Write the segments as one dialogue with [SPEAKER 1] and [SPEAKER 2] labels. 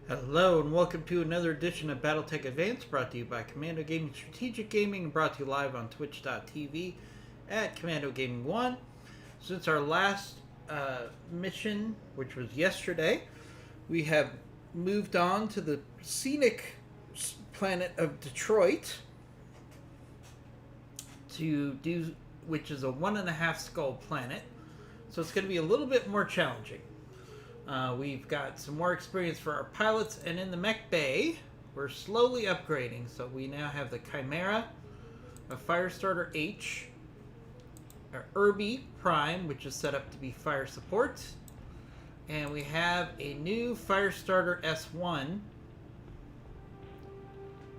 [SPEAKER 1] Hello and welcome to another edition of BattleTech Advanced, brought to you by Commando Gaming Strategic Gaming and brought to you live on twitch.tv at Commando Gaming 1. Since our last mission, which was yesterday, we have moved on to the scenic planet of Detroit to do, which is a 1.5 skull planet. So it's going to be a little bit more challenging. We've got some more experience for our pilots, and in the mech bay, we're slowly upgrading. So we now have the Chimera, a Firestarter H, our Irby Prime, which is set up to be fire support, and we have a new Firestarter S1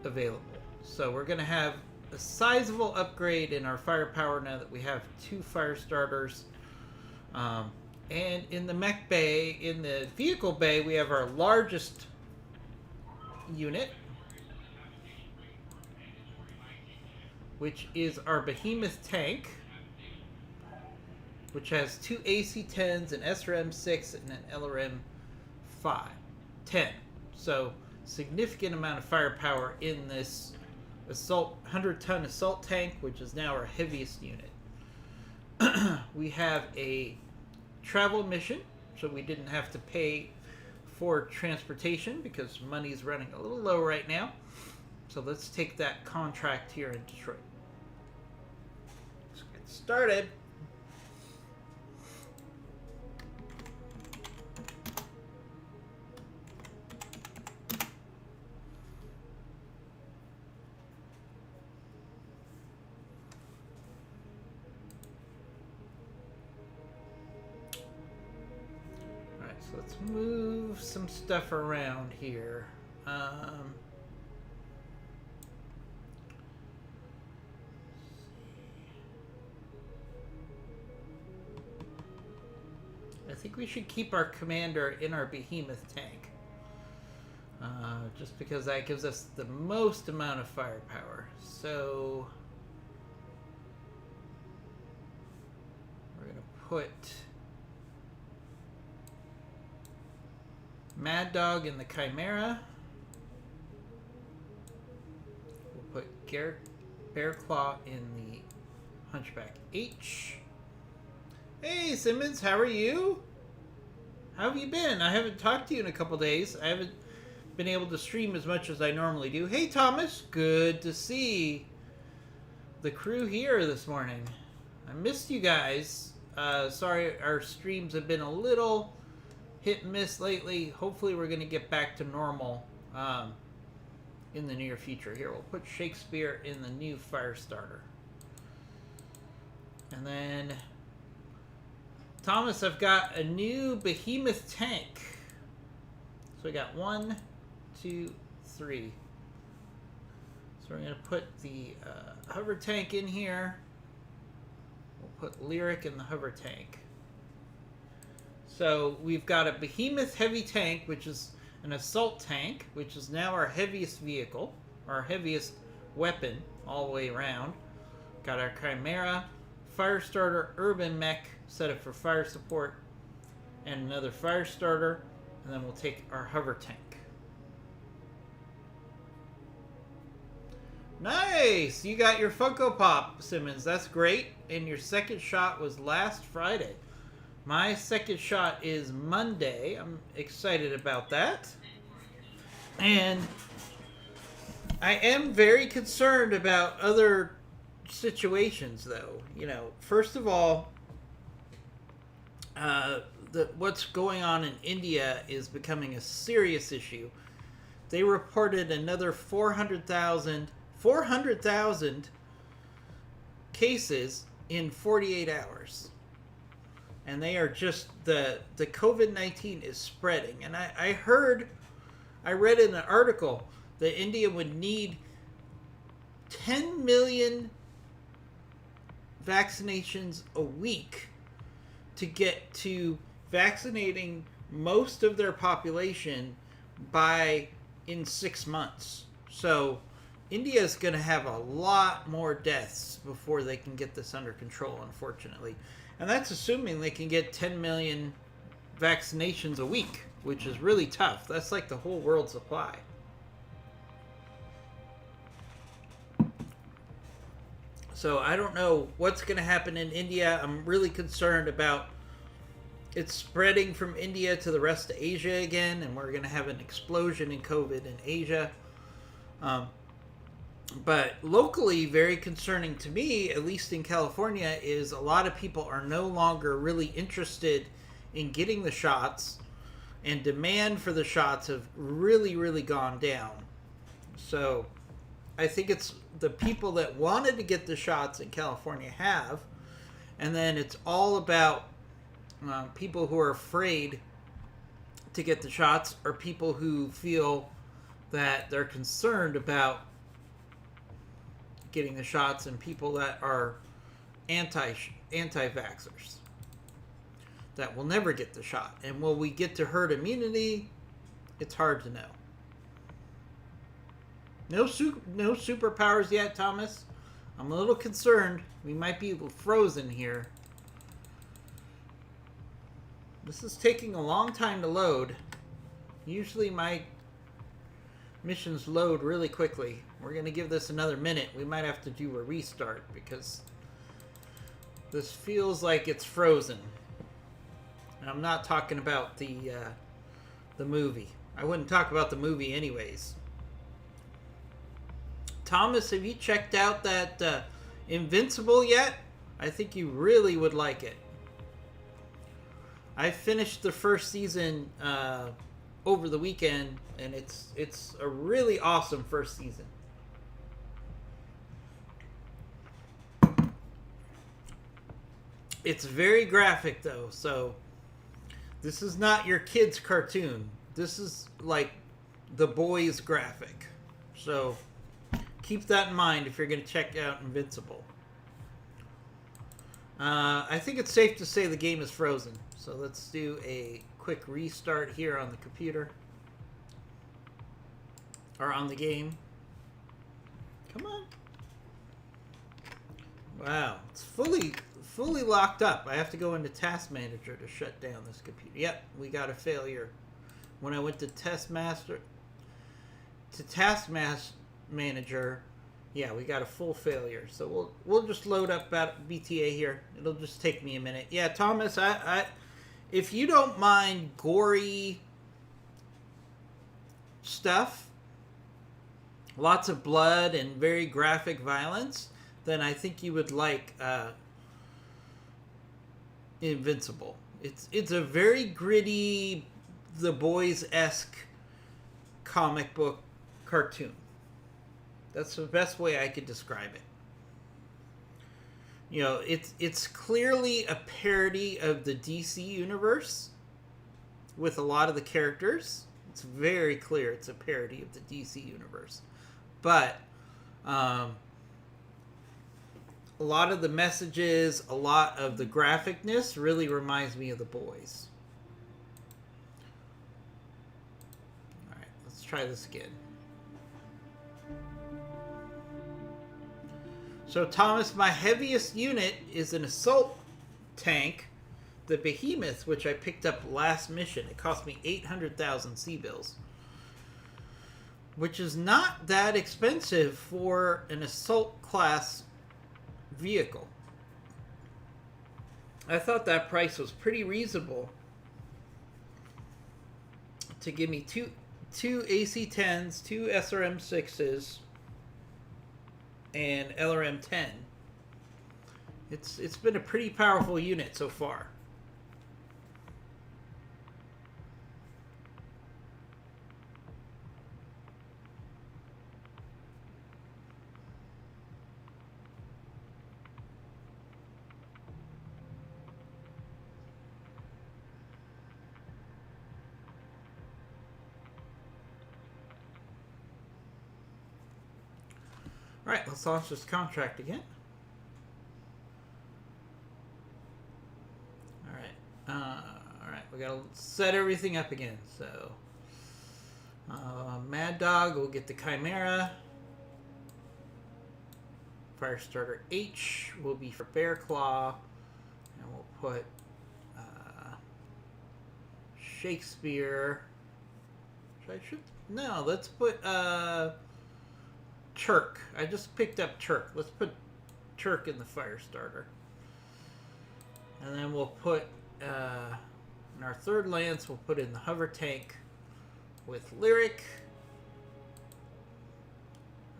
[SPEAKER 1] available. So we're going to have a sizable upgrade in our firepower now that we have two Firestarters. And in the mech bay, in the vehicle bay, we have our largest unit, which is our Behemoth tank, which has two AC-10s, an SRM-6, and an LRM-5. 10. So, significant amount of firepower in this 100-ton assault tank, which is now our heaviest unit. We have a travel mission, so we didn't have to pay for transportation because money's running a little low right now. So let's take that contract here in Detroit. Let's get started. So let's move some stuff around here. I think we should keep our commander in our Behemoth tank. Just because that gives us the most amount of firepower. So we're going to put Mad Dog in the Chimera. We'll put Bear Claw in the Hunchback H. Hey Simmons, how are you? How have you been? I haven't talked to you in a couple days. I haven't been able to stream as much as I normally do. Hey Thomas, good to see the crew here this morning. I missed you guys. Sorry, our streams have been a little hit and miss lately. Hopefully we're going to get back to normal in the near future. Here, we'll put Shakespeare in the new Firestarter. And then, Thomas, I've got a new Behemoth tank. So we got 1, 2, 3. So we're going to put the hover tank in here. We'll put Lyric in the hover tank. So we've got a Behemoth heavy tank, which is an assault tank, which is now our heaviest vehicle, our heaviest weapon all the way around. Got our Chimera, Firestarter, Urban Mech set up for fire support, and another Firestarter, and then we'll take our hover tank. Nice! You got your Funko Pop, Simmons. That's great. And your second shot was last Friday. My second shot is Monday. I'm excited about that. And I am very concerned about other situations, though. You know, first of all, what's going on in India is becoming a serious issue. They reported another 400,000 cases in 48 hours. And they are just, the COVID-19 is spreading. And I read in an article that India would need 10 million vaccinations a week to get to vaccinating most of their population in 6 months. So India is going to have a lot more deaths before they can get this under control, unfortunately. And that's assuming they can get 10 million vaccinations a week, which is really tough. That's like the whole world supply. So I don't know what's going to happen in India. I'm really concerned about it spreading from India to the rest of Asia again, and we're going to have an explosion in COVID in Asia. But locally, very concerning to me, at least in California, is a lot of people are no longer really interested in getting the shots, and demand for the shots have really, really gone down. So I think it's the people that wanted to get the shots in California have, and then it's all about people who are afraid to get the shots, or people who feel that they're concerned about getting the shots, and people that are anti-vaxxers that will never get the shot. And will we get to herd immunity? It's hard to know. No superpowers yet, Thomas. I'm a little concerned. We might be frozen here. This is taking a long time to load. Usually my missions load really quickly. We're going to give this another minute. We might have to do a restart because this feels like it's frozen. And I'm not talking about the movie. I wouldn't talk about the movie anyways. Thomas, have you checked out that Invincible yet? I think you really would like it. I finished the first season over the weekend, and it's a really awesome first season. It's very graphic though, so this is not your kid's cartoon. This is like the boys' graphic. So keep that in mind if you're going to check out Invincible. I think it's safe to say the game is frozen. So let's do a quick restart here on the computer. Or on the game. Come on. Wow. It's fully locked up. I have to go into Task Manager to shut down this computer. Yep, we got a failure. When I went to Task Manager, yeah, we got a full failure. So we'll just load up BTA here. It'll just take me a minute. Yeah, Thomas, I if you don't mind gory stuff, lots of blood and very graphic violence, then I think you would like Invincible. It's a very gritty, The Boys-esque comic book cartoon. That's the best way I could describe it. You know, it's clearly a parody of the DC universe with a lot of the characters. It's very clear it's a parody of the DC universe. But a lot of the messages, a lot of the graphicness really reminds me of The Boys. Alright, let's try this again. So, Thomas, my heaviest unit is an assault tank, the Behemoth, which I picked up last mission. It cost me 800,000 C-bills, which is not that expensive for an assault class vehicle. I thought that price was pretty reasonable to give me two AC-10s, two SRM-6s, and LRM-10. It's been a pretty powerful unit so far. Alright, let's launch this contract again. Alright, we gotta set everything up again. So, Mad Dog will get the Chimera. Firestarter H will be for Bear Claw. And we'll put Shakespeare. No, let's put Turk. I just picked up Turk. Let's put Turk in the fire starter. And then we'll put in our third lance, we'll put in the hover tank with Lyric.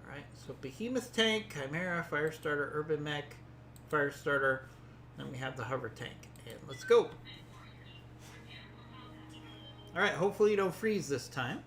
[SPEAKER 1] Alright, so Behemoth tank, Chimera, fire starter, urban mech, fire starter. Then we have the hover tank. And let's go. Alright, hopefully you don't freeze this time.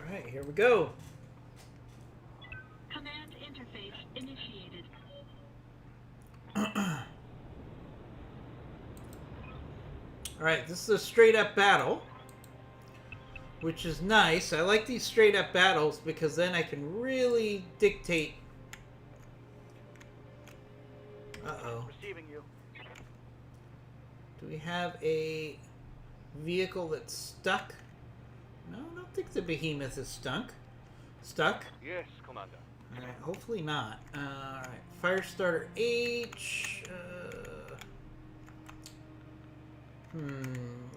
[SPEAKER 1] Alright, here we go.
[SPEAKER 2] Command interface initiated.
[SPEAKER 1] Alright, this is a straight up battle, which is nice. I like these straight up battles because then I can really dictate. Uh-oh.
[SPEAKER 3] Receiving you.
[SPEAKER 1] Do we have a vehicle that's stuck? No, I don't think the Behemoth is stuck.
[SPEAKER 3] Yes, Commander.
[SPEAKER 1] Alright, hopefully not. Alright, Firestarter H.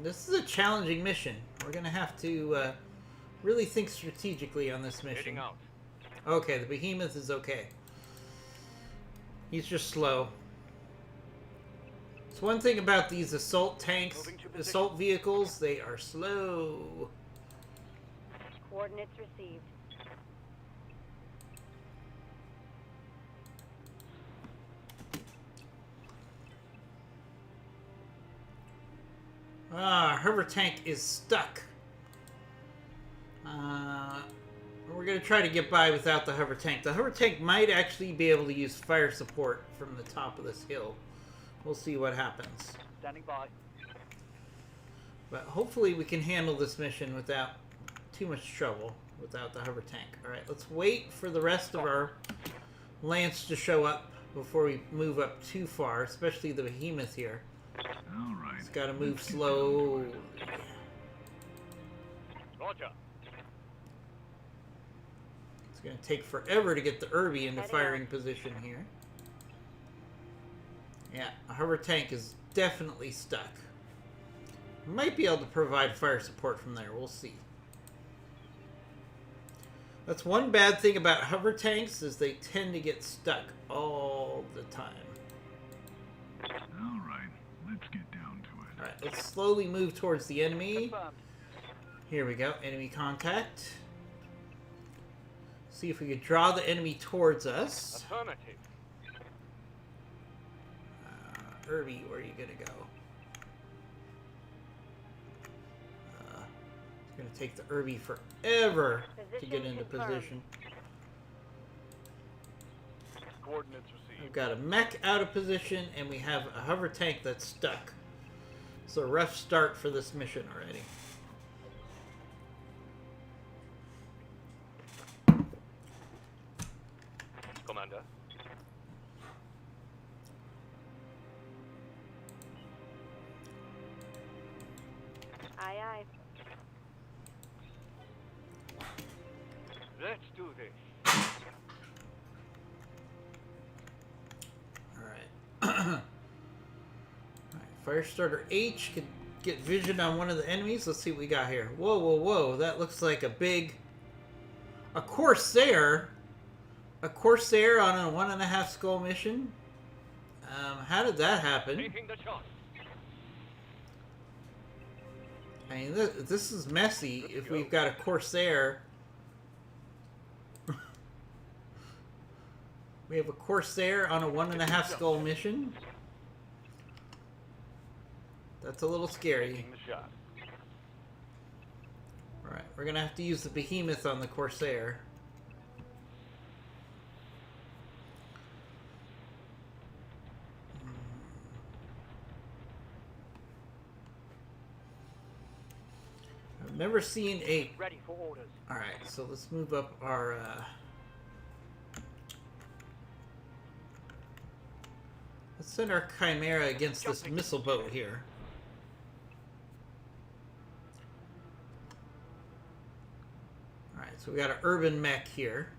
[SPEAKER 1] This is a challenging mission. We're gonna have to really think strategically on this mission.
[SPEAKER 3] Heading out.
[SPEAKER 1] Okay, the Behemoth is okay. He's just slow. It's one thing about these assault tanks, assault vehicles, they are slow.
[SPEAKER 4] Coordinates received.
[SPEAKER 1] Hover tank is stuck. We're going to try to get by without the hover tank. The hover tank might actually be able to use fire support from the top of this hill. We'll see what happens.
[SPEAKER 3] Standing by.
[SPEAKER 1] But hopefully we can handle this mission without too much trouble without the hover tank. Alright, let's wait for the rest of our lance to show up before we move up too far, especially the Behemoth here.
[SPEAKER 5] Alright.
[SPEAKER 1] It's got to move slow.
[SPEAKER 3] Roger.
[SPEAKER 1] It's going to take forever to get the Irby into firing position here. Yeah, a hover tank is definitely stuck. Might be able to provide fire support from there. We'll see. That's one bad thing about hover tanks is they tend to get stuck all the time.
[SPEAKER 5] Alright, let's get down to it.
[SPEAKER 1] Alright, let's slowly move towards the enemy.
[SPEAKER 3] Confirmed.
[SPEAKER 1] Here we go. Enemy contact. See if we could draw the enemy towards us.
[SPEAKER 3] Affirmative.
[SPEAKER 1] Irby, where are you going to go? It's going to take the Irby forever to get into position.
[SPEAKER 3] Coordinates
[SPEAKER 1] We've
[SPEAKER 3] received.
[SPEAKER 1] got a mech out of position, and we have a hover tank that's stuck. It's a rough start for this mission already.
[SPEAKER 3] Commander.
[SPEAKER 4] Aye, aye.
[SPEAKER 3] Let's do this.
[SPEAKER 1] Alright. Firestarter H could get vision on one of the enemies. Let's see what we got here. Whoa, whoa, whoa. That looks like a big... A Corsair? A Corsair on a 1.5 skull mission? How did that happen?
[SPEAKER 3] Taking the shot.
[SPEAKER 1] I mean, this is messy if we've got a Corsair. We have a Corsair on a 1.5 skull mission. That's a little scary.
[SPEAKER 3] Taking the shot.
[SPEAKER 1] Alright, we're gonna have to use the behemoth on the Corsair. I've never seen a...
[SPEAKER 3] Ready for orders.
[SPEAKER 1] Alright, so let's move up our... Let's send our Chimera against this missile boat here. Alright, so we got an urban mech here.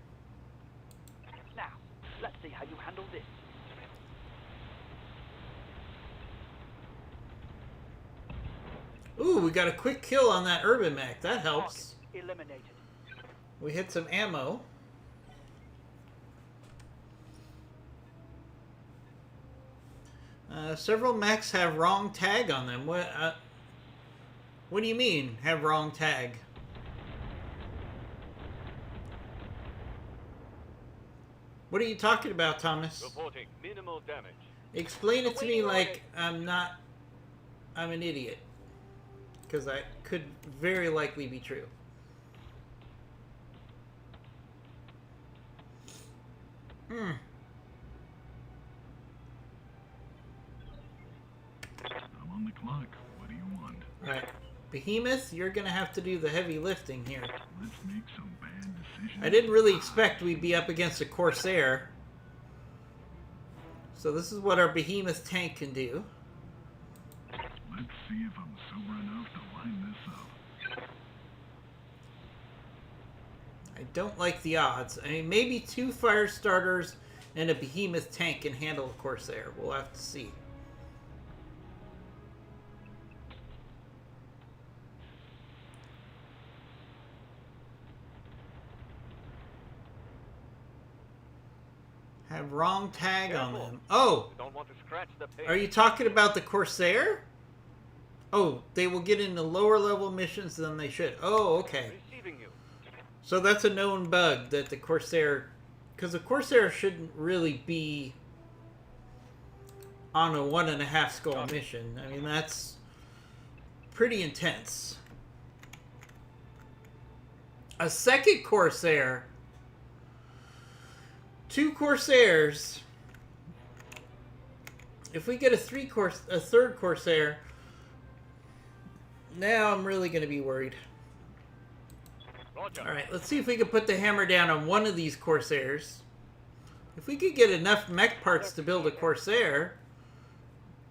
[SPEAKER 3] Now, let's see how you handle this.
[SPEAKER 1] Ooh, we got a quick kill on that urban mech. That helps.
[SPEAKER 3] Target eliminated.
[SPEAKER 1] We hit some ammo. Several mechs have wrong tag on them. What do you mean, have wrong tag? What are you talking about, Thomas?
[SPEAKER 3] Reporting minimal damage.
[SPEAKER 1] Explain it to me like I'm an idiot. Because that could very likely be true.
[SPEAKER 5] I'm on the clock. What do you want?
[SPEAKER 1] Alright. Behemoth, you're going to have to do the heavy lifting here.
[SPEAKER 5] Let's make some bad decisions.
[SPEAKER 1] I didn't really expect we'd be up against a Corsair. So this is what our Behemoth tank can do.
[SPEAKER 5] Let's see if I'm sober enough to line this up.
[SPEAKER 1] I don't like the odds. I mean, maybe 2 fire starters and a Behemoth tank can handle a Corsair. We'll have to see. Have wrong tag on them. Oh!
[SPEAKER 3] Don't want to scratch the pig.
[SPEAKER 1] Are you talking about the Corsair? Oh, they will get into lower level missions than they should. Oh, okay.
[SPEAKER 3] Receiving you.
[SPEAKER 1] So that's a known bug that the Corsair... Because the Corsair shouldn't really be on a 1.5 skull mission. I mean, that's pretty intense. A second Corsair... 2 Corsairs. If we get a third Corsair, now I'm really going to be worried.
[SPEAKER 3] Roger.
[SPEAKER 1] Alright, let's see if we can put the hammer down on one of these Corsairs. If we could get enough mech parts to build a Corsair,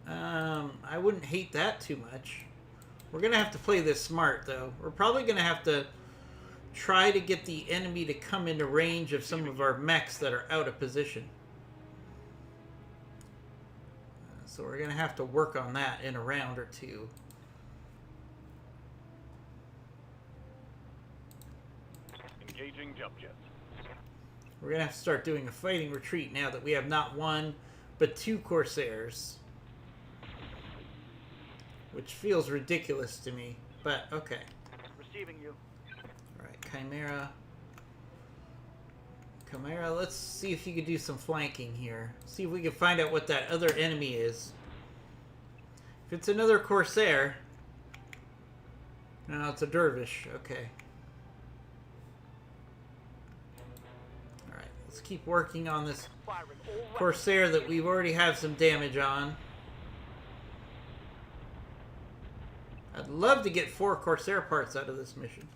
[SPEAKER 1] I wouldn't hate that too much. We're going to have to play this smart, though. We're probably going to have to try to get the enemy to come into range of some of our mechs that are out of position. So we're going to have to work on that in a round or two.
[SPEAKER 3] Engaging jump jets.
[SPEAKER 1] We're going to have to start doing a fighting retreat now that we have not 1, but 2 Corsairs. Which feels ridiculous to me, but okay.
[SPEAKER 3] Receiving you.
[SPEAKER 1] Alright, Chimera. Chimera, let's see if you could do some flanking here. See if we can find out what that other enemy is. If it's another Corsair... No, it's a Dervish. Okay. Alright, let's keep working on this
[SPEAKER 3] Firing all
[SPEAKER 1] Corsair that we've already have some damage on. I'd love to get 4 Corsair parts out of this mission.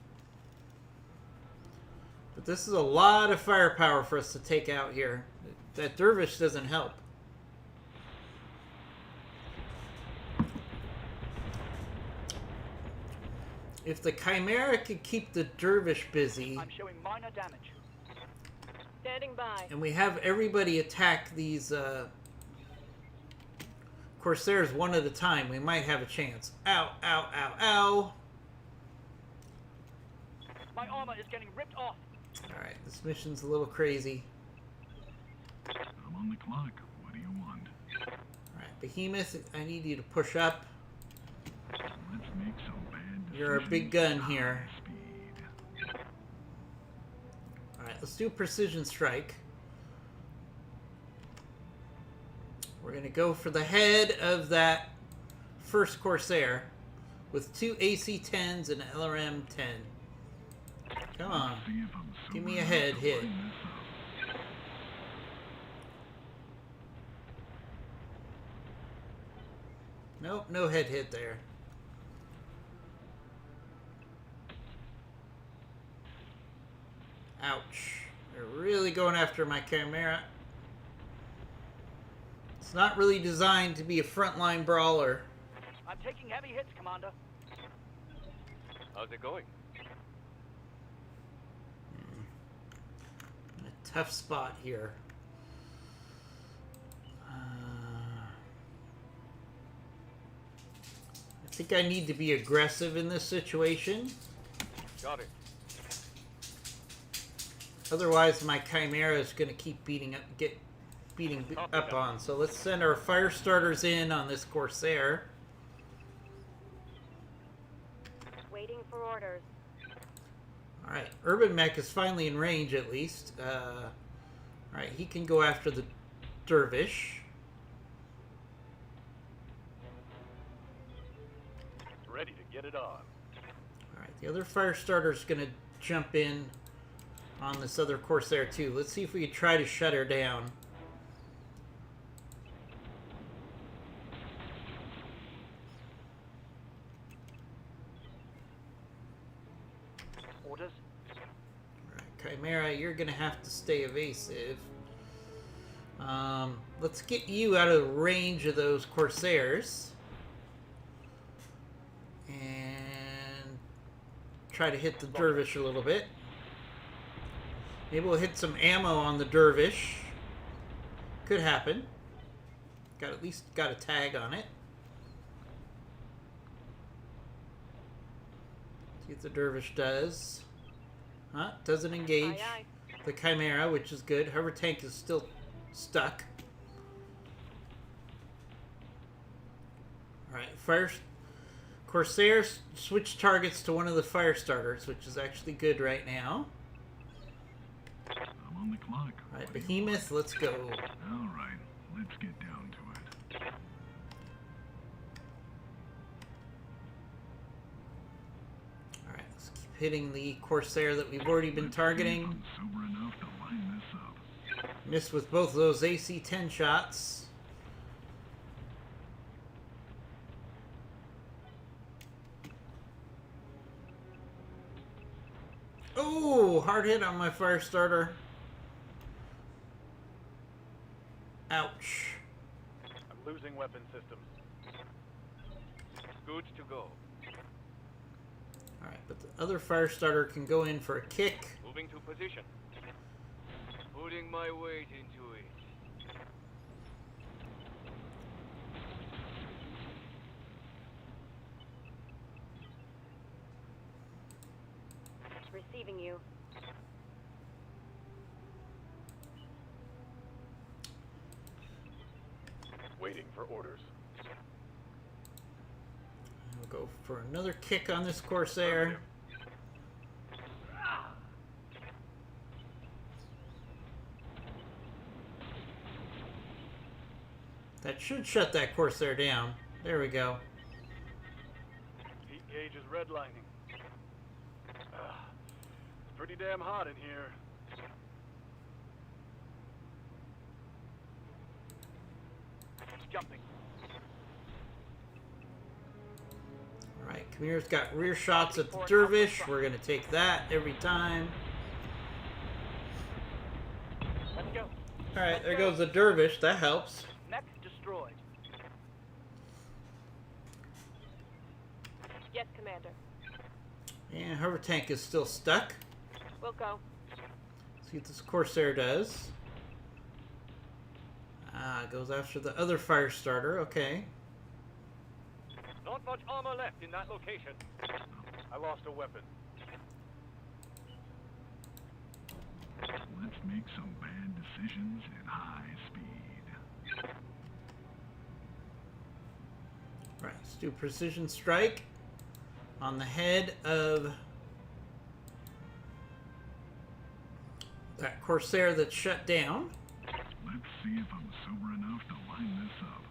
[SPEAKER 1] But this is a lot of firepower for us to take out here. That Dervish doesn't help. If the Chimera could keep the Dervish busy,
[SPEAKER 3] I'm showing minor damage.
[SPEAKER 4] Standing by.
[SPEAKER 1] and we have everybody attack these Corsairs one at a time, we might have a chance. Ow, ow, ow, ow.
[SPEAKER 3] My armor is getting ripped off.
[SPEAKER 1] Alright, this mission's a little crazy.
[SPEAKER 5] I'm on the clock. What do you want?
[SPEAKER 1] Alright, Behemoth, I need you to push up.
[SPEAKER 5] Let's make some bad decisions.
[SPEAKER 1] You're a big gun here.
[SPEAKER 5] Speed.
[SPEAKER 1] Alright, let's do a precision strike. We're going to go for the head of that first Corsair with 2 AC-10s and an LRM-10. Come on.
[SPEAKER 5] See if I'm
[SPEAKER 1] Give
[SPEAKER 5] sober
[SPEAKER 1] me a
[SPEAKER 5] enough
[SPEAKER 1] head
[SPEAKER 5] to
[SPEAKER 1] hit.
[SPEAKER 5] line this up.
[SPEAKER 1] Nope, no head hit there. Ouch. They're really going after my Chimera. It's not really designed to be a frontline brawler.
[SPEAKER 3] I'm taking heavy hits, Commander.
[SPEAKER 6] How's it going?
[SPEAKER 1] In a tough spot here. I think I need to be aggressive in this situation.
[SPEAKER 6] Got it.
[SPEAKER 1] Otherwise, my Chimera is going to keep beating up on. So let's send our fire starters in on this Corsair.
[SPEAKER 4] Waiting for orders.
[SPEAKER 1] All right, Urban Mech is finally in range at least. All right, he can go after the Dervish.
[SPEAKER 6] Ready to get it on.
[SPEAKER 1] All right, the other fire starter is going to jump in on this other Corsair too. Let's see if we can try to shut her down.
[SPEAKER 3] Orders?
[SPEAKER 1] All right, Chimera, you're going to have to stay evasive. Let's get you out of range of those Corsairs. And try to hit the Dervish a little bit. Maybe we'll hit some ammo on the Dervish. Could happen. At least got a tag on it. See what the Dervish does. Huh? Doesn't engage
[SPEAKER 4] Aye,
[SPEAKER 1] the Chimera, which is good. Hover tank is still stuck. Alright, Corsair switch targets to one of the fire starters, which is actually good right now.
[SPEAKER 5] I'm on the clock.
[SPEAKER 1] Alright, Behemoth, let's go.
[SPEAKER 5] All right, let's get down to it.
[SPEAKER 1] Alright, let's keep hitting the Corsair that we've already been targeting.
[SPEAKER 5] I'm sober enough to line this up.
[SPEAKER 1] Missed with both of those AC-10 shots. Oh, hard hit on my fire starter. Ouch.
[SPEAKER 6] I'm losing weapon systems. Good to go.
[SPEAKER 1] Alright, but the other fire starter can go in for a kick.
[SPEAKER 6] Moving to position. Putting my weight into it.
[SPEAKER 4] Receiving you.
[SPEAKER 6] Waiting for orders.
[SPEAKER 1] We'll go for another kick on this Corsair. That should shut that Corsair down. There we go.
[SPEAKER 6] Heat gauge is redlining. It's pretty damn hot in here.
[SPEAKER 3] Jumping.
[SPEAKER 1] Alright, Chimera's got rear shots at the Dervish. We're going to take that every time.
[SPEAKER 3] Let's go.
[SPEAKER 1] Alright, there goes the Dervish. That helps.
[SPEAKER 3] Mech destroyed.
[SPEAKER 4] Yes, Commander.
[SPEAKER 1] And hover tank is still stuck.
[SPEAKER 4] We'll go.
[SPEAKER 1] See what this Corsair does. Goes after the other fire starter. Okay.
[SPEAKER 6] Not much armor left in that location. I lost a weapon.
[SPEAKER 5] Let's make some bad decisions at high speed.
[SPEAKER 1] Right, let's do precision strike on the head of that Corsair that's shut down.
[SPEAKER 5] Let's see if I'm sober enough to line this up.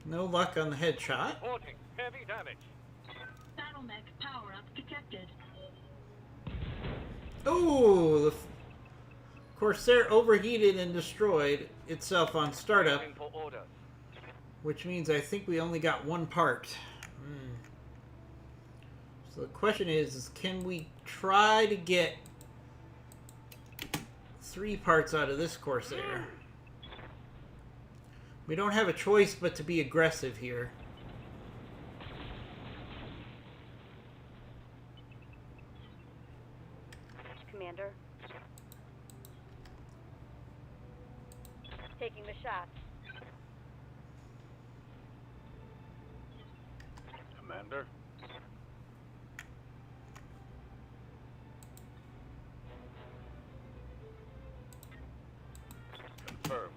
[SPEAKER 1] No luck on the headshot.
[SPEAKER 6] Reporting heavy damage.
[SPEAKER 2] Battle mech power-up detected.
[SPEAKER 1] Oh, the Corsair overheated and destroyed itself on startup,
[SPEAKER 6] Waiting for orders.
[SPEAKER 1] which means I think we only got one part. So the question is can we try to get 3 parts out of this Corsair? We don't have a choice but to be aggressive here.
[SPEAKER 4] Commander. Taking the shot.
[SPEAKER 6] Commander. Confirmed.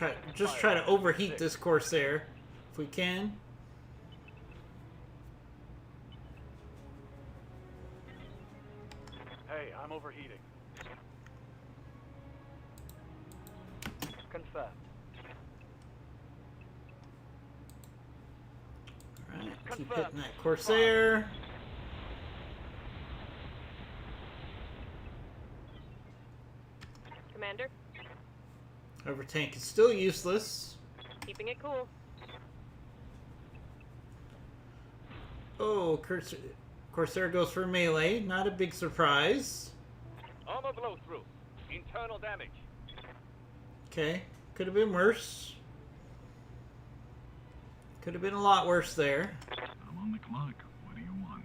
[SPEAKER 1] Alright, let's try to overheat this Corsair if we can.
[SPEAKER 6] Hey, I'm overheating.
[SPEAKER 3] Confirmed.
[SPEAKER 1] Alright, keep hitting that Corsair.
[SPEAKER 4] Commander.
[SPEAKER 1] Hover tank is still useless.
[SPEAKER 4] Keeping it cool.
[SPEAKER 1] Oh, Corsair goes for melee. Not a big surprise.
[SPEAKER 6] Armor blow through. Internal damage.
[SPEAKER 1] Okay, could have been worse. Could have been a lot worse there.
[SPEAKER 5] I'm on the clock. What do you want?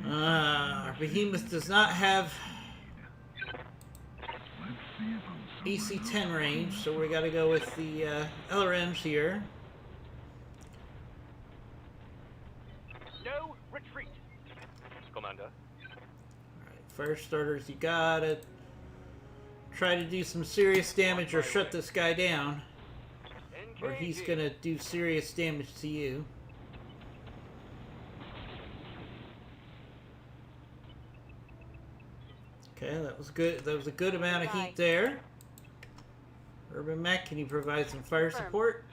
[SPEAKER 1] Our Behemoth does not have
[SPEAKER 5] Let's see if I'm sober enough.
[SPEAKER 1] AC-10 range, so we gotta go with the LRMs here.
[SPEAKER 6] No retreat. Commander.
[SPEAKER 1] Alright, fire starters, you gotta try to do some serious damage or shut this guy down, or he's
[SPEAKER 6] Engaging.
[SPEAKER 1] gonna do serious damage to you. Okay, that was good. That was a good amount of heat there. Urban Mech, can you provide some fire
[SPEAKER 4] Confirmed.
[SPEAKER 1] support?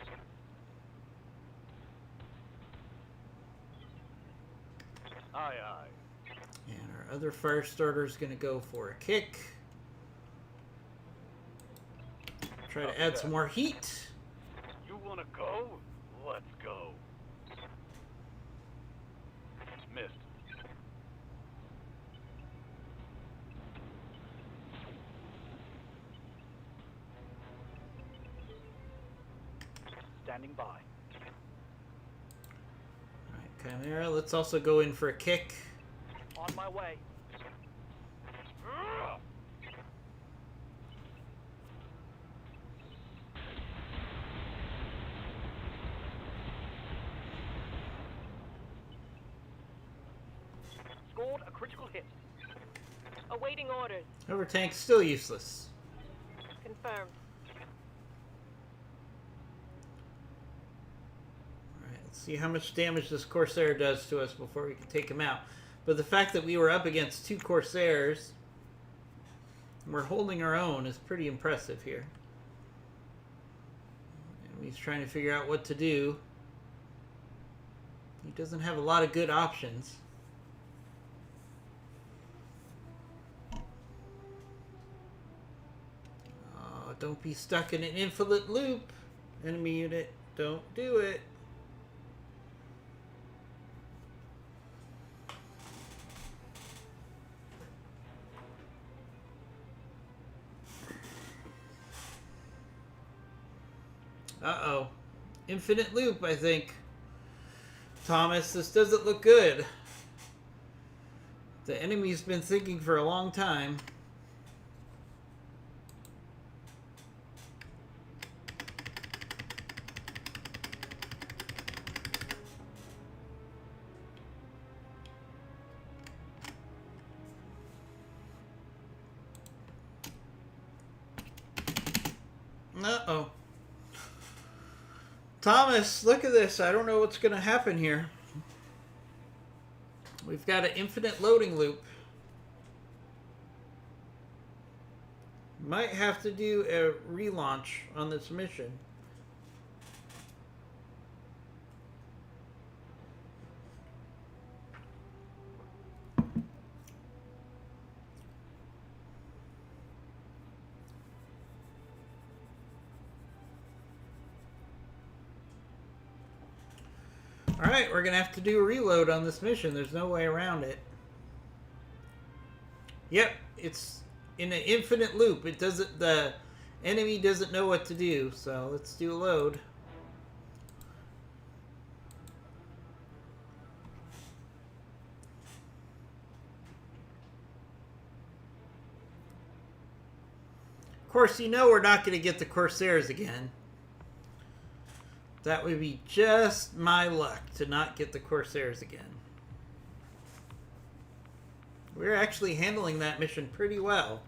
[SPEAKER 6] Aye, aye.
[SPEAKER 1] And our other fire starter is going to go for a kick. Try to add some more heat.
[SPEAKER 6] You wanna go? Let's go. Missed.
[SPEAKER 3] Standing by.
[SPEAKER 1] Alright, Chimera, let's also go in for a kick.
[SPEAKER 3] On my way. Scored a critical hit.
[SPEAKER 4] Awaiting orders.
[SPEAKER 1] Hover tank's still useless.
[SPEAKER 4] Confirmed.
[SPEAKER 1] Alright, let's see how much damage this Corsair does to us before we can take him out. But the fact that we were up against 2 Corsairs and we're holding our own is pretty impressive here. And he's trying to figure out what to do. He doesn't have a lot of good options. Oh, don't be stuck in an infinite loop, enemy unit. Don't do it. Uh-oh. Infinite loop, I think. Thomas, this doesn't look good. The enemy's been thinking for a long time. Uh-oh. Thomas, look at this. I don't know what's going to happen here. We've got an infinite loading loop. Might have to do a relaunch on this mission. Alright, we're going to have to do a reload on this mission. There's no way around it. Yep, it's in an infinite loop. It doesn't, the enemy doesn't know what to do, so let's do a load. Of course, you know we're not going to get the Corsairs again. That would be just my luck to not get the Corsairs again. We're actually handling that mission pretty well.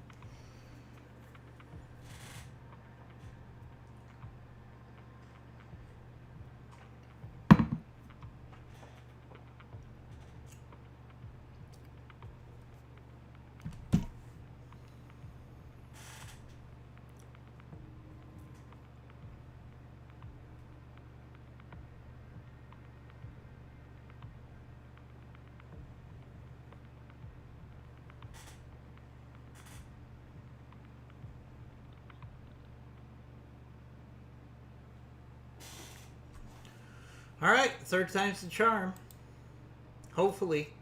[SPEAKER 1] Alright, third time's the charm. Hopefully.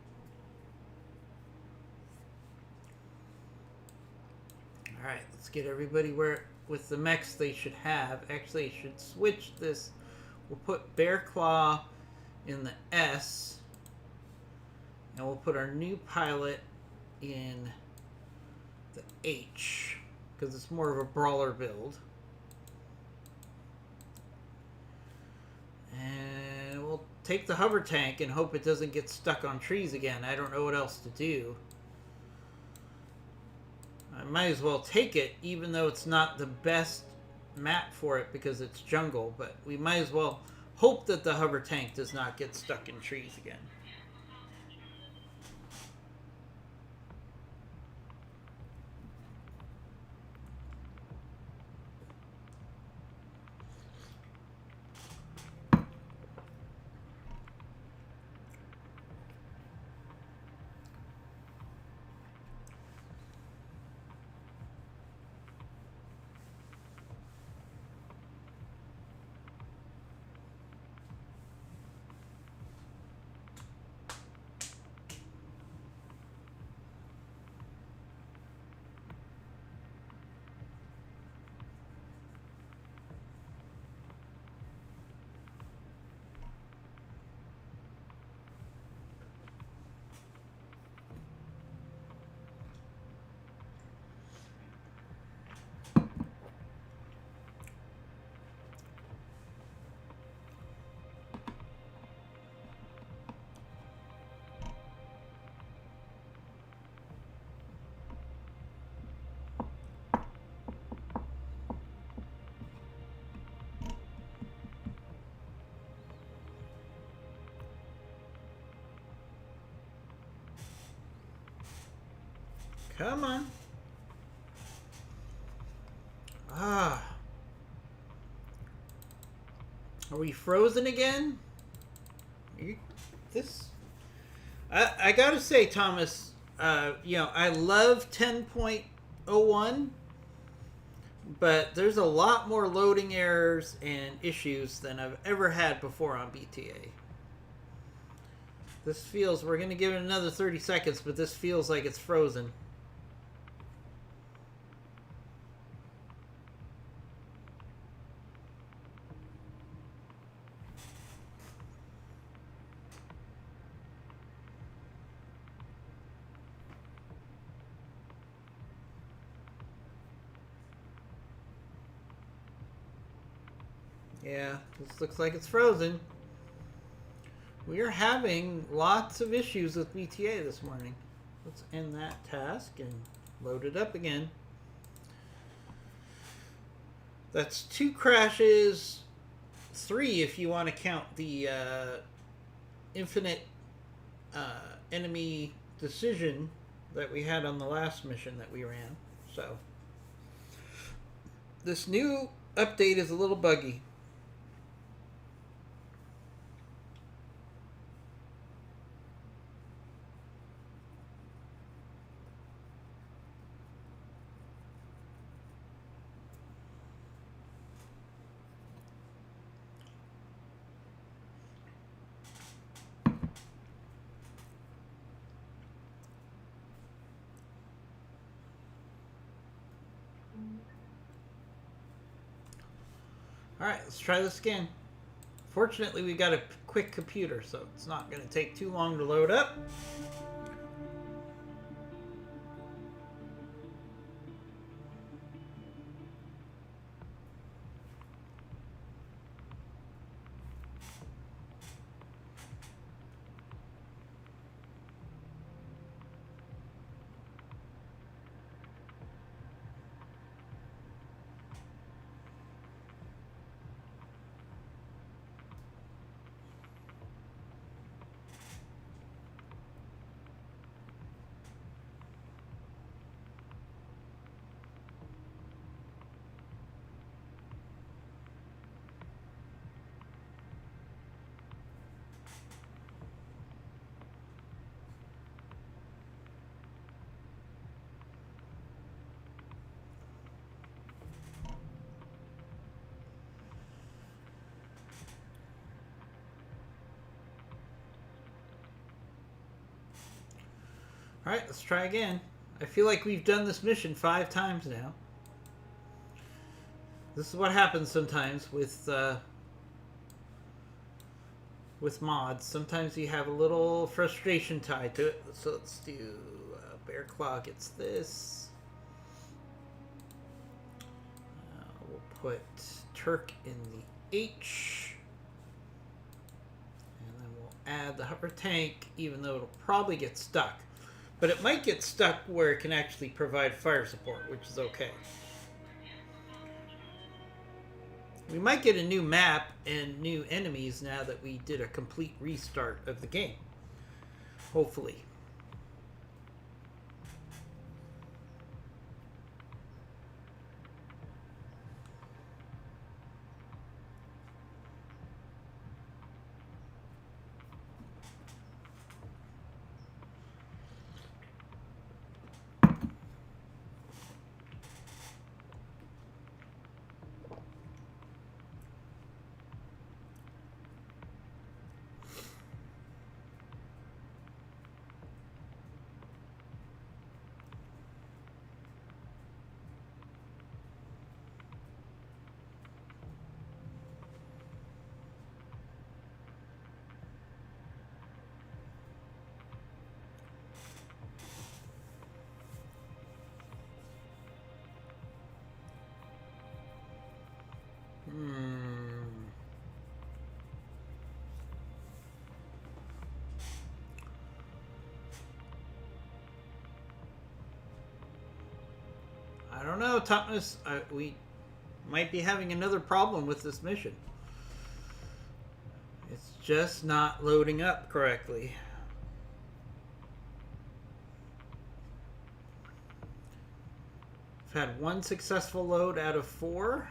[SPEAKER 1] Alright, let's get everybody where with the mechs they should have. Actually, I should switch this. We'll put Bear Claw in the S. And we'll put our new pilot in the H. Because it's more of a brawler build. And we'll take the hover tank and hope it doesn't get stuck on trees again. I don't know what else to do. I might as well take it, even though it's not the best map for it because it's jungle. But we might as well hope that the hover tank does not get stuck in trees again. Come on. Ah. Are we frozen again? I gotta say, Thomas, you know, I love 10.01, but there's a lot more loading errors and issues than I've ever had before on BTA. This feels, we're gonna give it another 30 seconds, but this feels like it's frozen. Yeah, this looks like it's frozen. We are having lots of issues with BTA this morning. Let's end that task and load it up again. That's 2 crashes, 3 if you want to count the infinite enemy decision that we had on the last mission that we ran. So this new update is a little buggy. Alright, let's try this again. Fortunately, we got a quick computer, so it's not going to take too long to load up. Alright, let's try again. I feel like we've done this mission 5 times now. This is what happens sometimes with mods. Sometimes you have a little frustration tied to it. So let's do Bear Claw gets this. We'll put Turk in the H. And then we'll add the hover tank, even though it'll probably get stuck. But it might get stuck where it can actually provide fire support, which is okay. We might get a new map and new enemies now that we did a complete restart of the game. Hopefully. I don't know, Thomas. We might be having another problem with this mission. It's just not loading up correctly. I've had 1 successful load out of 4.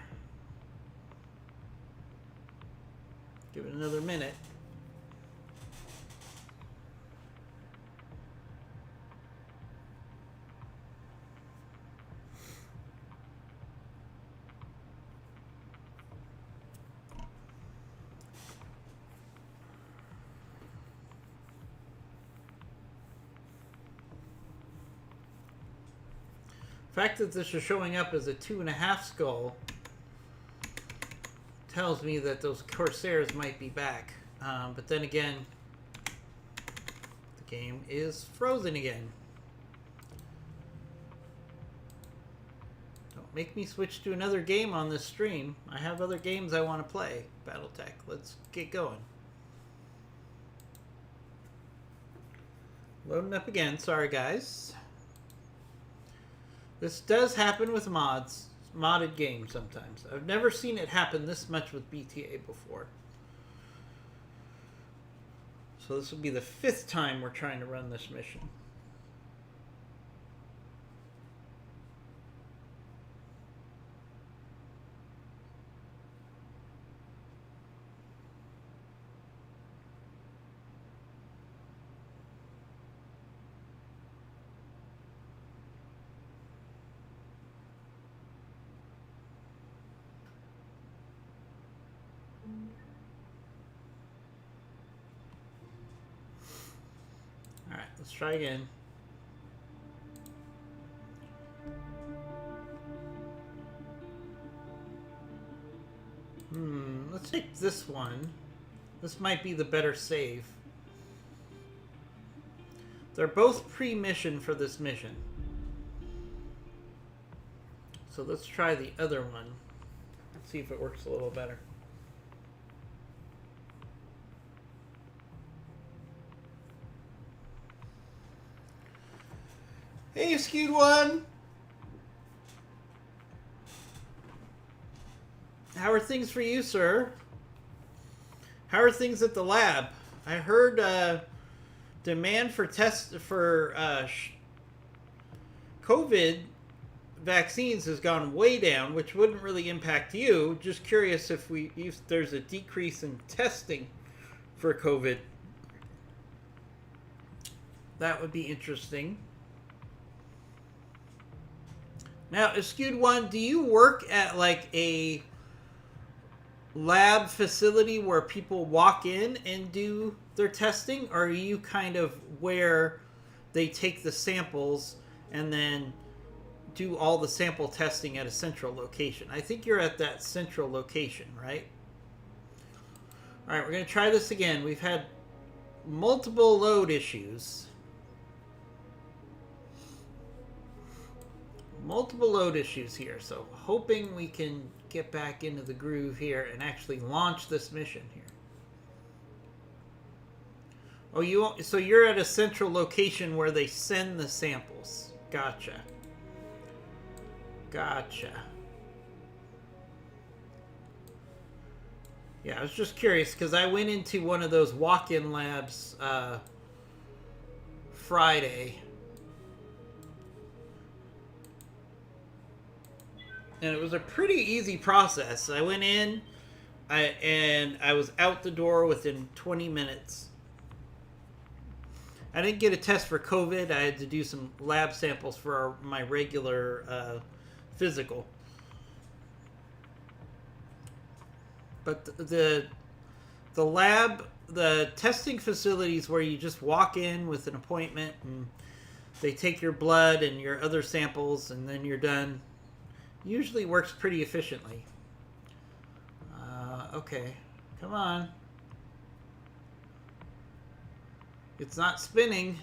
[SPEAKER 1] Give it another minute. The fact that this is showing up as a 2.5 skull tells me that those Corsairs might be back. But then again, the game is frozen again. Don't make me switch to another game on this stream. I have other games I want to play. Battletech, let's get going. Loading up again, sorry guys. This does happen with mods. modded game sometimes. I've never seen it happen this much with BTA before. So this will be the 5th time we're trying to run this mission. Alright, let's try again. Let's take this one. This might be the better save. They're both pre-mission for this mission. So let's try the other one. Let's see if it works a little better. Hey, Skewed One! How are things for you, sir? How are things at the lab? I heard demand for COVID vaccines has gone way down, which wouldn't really impact you. Just curious if there's a decrease in testing for COVID. That would be interesting. Now, Skewed One, do you work at like a lab facility where people walk in and do their testing, or are you kind of where they take the samples and then do all the sample testing at a central location? I think you're at that central location, right? All right, we're going to try this again. We've had multiple load issues. Multiple load issues here, so hoping we can get back into the groove here and actually launch this mission here. Oh, so you're at a central location where they send the samples. Gotcha. Gotcha. Yeah, I was just curious because I went into one of those walk-in labs Friday. And it was a pretty easy process. I went in, and I was out the door within 20 minutes. I didn't get a test for COVID. I had to do some lab samples for my regular physical. But the lab, the testing facilities where you just walk in with an appointment and they take your blood and your other samples and then you're done, usually works pretty efficiently. Okay, come on. It's not spinning.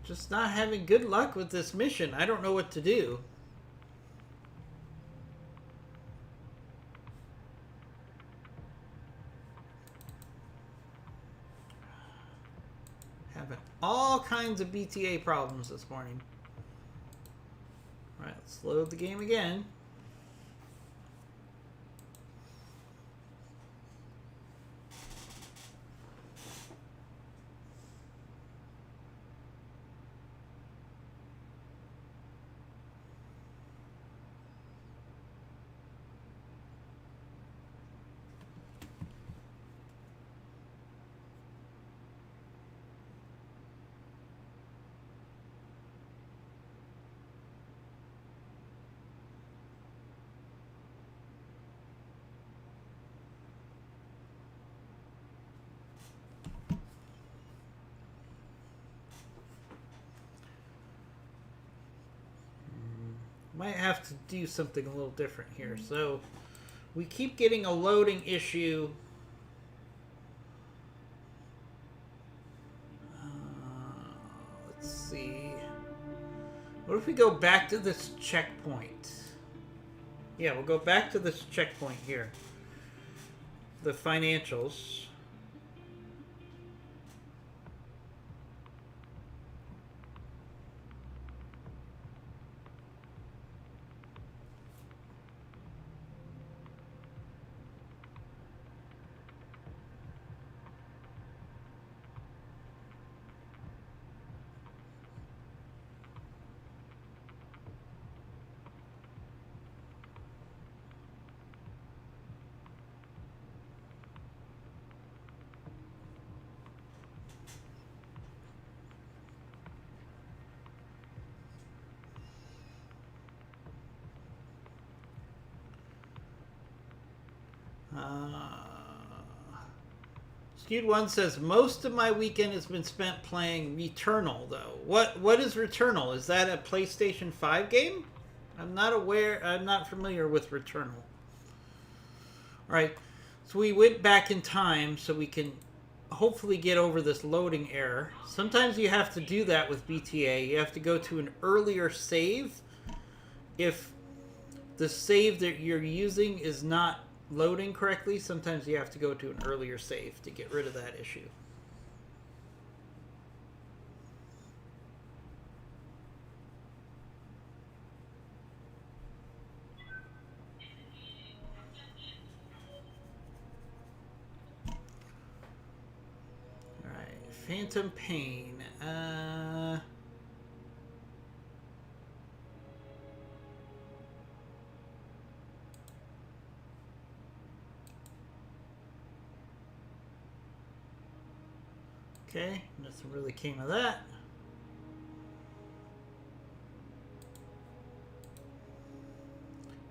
[SPEAKER 1] Just not having good luck with this mission. I don't know what to do. Having all kinds of BTA problems this morning. Alright, let's load the game again. Might have to do something a little different here. So we keep getting a loading issue. Let's see. What if we go back to this checkpoint? Yeah, we'll go back to this checkpoint here. The financials. Skewed One says most of my weekend has been spent playing Returnal. Though, what is Returnal? Is that a PlayStation 5 game? I'm not aware. I'm not familiar with Returnal. All right, so we went back in time so we can hopefully get over this loading error. Sometimes you have to do that with BTA. You have to go to an earlier save if the save that you're using is not loading correctly. Sometimes you have to go to an earlier save to get rid of that issue. All right, Phantom Pain. Okay, nothing really came of that.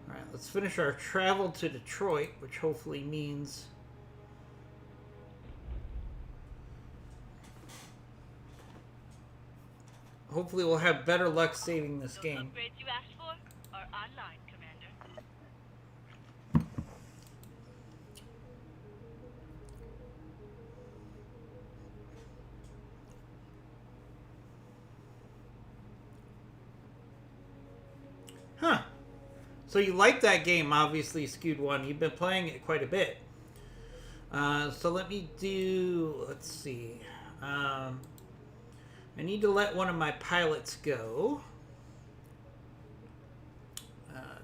[SPEAKER 1] Alright, let's finish our travel to Detroit, which hopefully means hopefully we'll have better luck saving this game.
[SPEAKER 2] Upgrades you asked for are online, Commander.
[SPEAKER 1] Huh. So you like that game, obviously, Skewed One. You've been playing it quite a bit. So let me do... Let's see. I need to let one of my pilots go.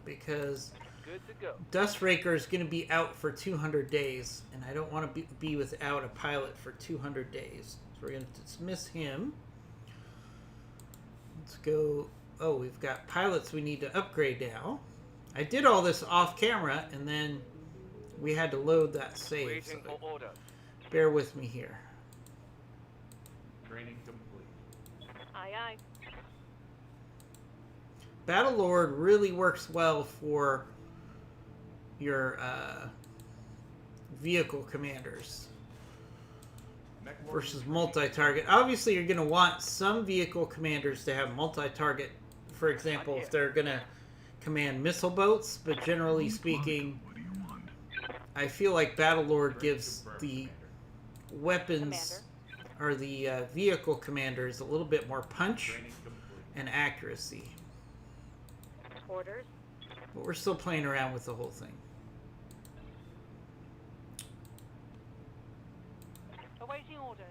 [SPEAKER 1] Because
[SPEAKER 3] Good to go.
[SPEAKER 1] Dustraker is going to be out for 200 days. And I don't want to be without a pilot for 200 days. So we're going to dismiss him. Let's go... Oh, we've got pilots we need to upgrade now. I did all this off camera, and then we had to load that save.
[SPEAKER 3] Waiting for order.
[SPEAKER 1] Bear with me here.
[SPEAKER 6] Training complete.
[SPEAKER 4] Aye, aye.
[SPEAKER 1] Battlelord really works well for your vehicle commanders versus multi-target. Obviously, you're going to want some vehicle commanders to have multi-target. For example, if they're going to command missile boats, but generally speaking,
[SPEAKER 5] What do you want?
[SPEAKER 1] I feel like Battlelord gives the weapons or the vehicle commanders a little bit more punch
[SPEAKER 6] Training complete.
[SPEAKER 1] and accuracy.
[SPEAKER 4] Orders.
[SPEAKER 1] But we're still playing around with the whole thing.
[SPEAKER 3] Awaiting orders.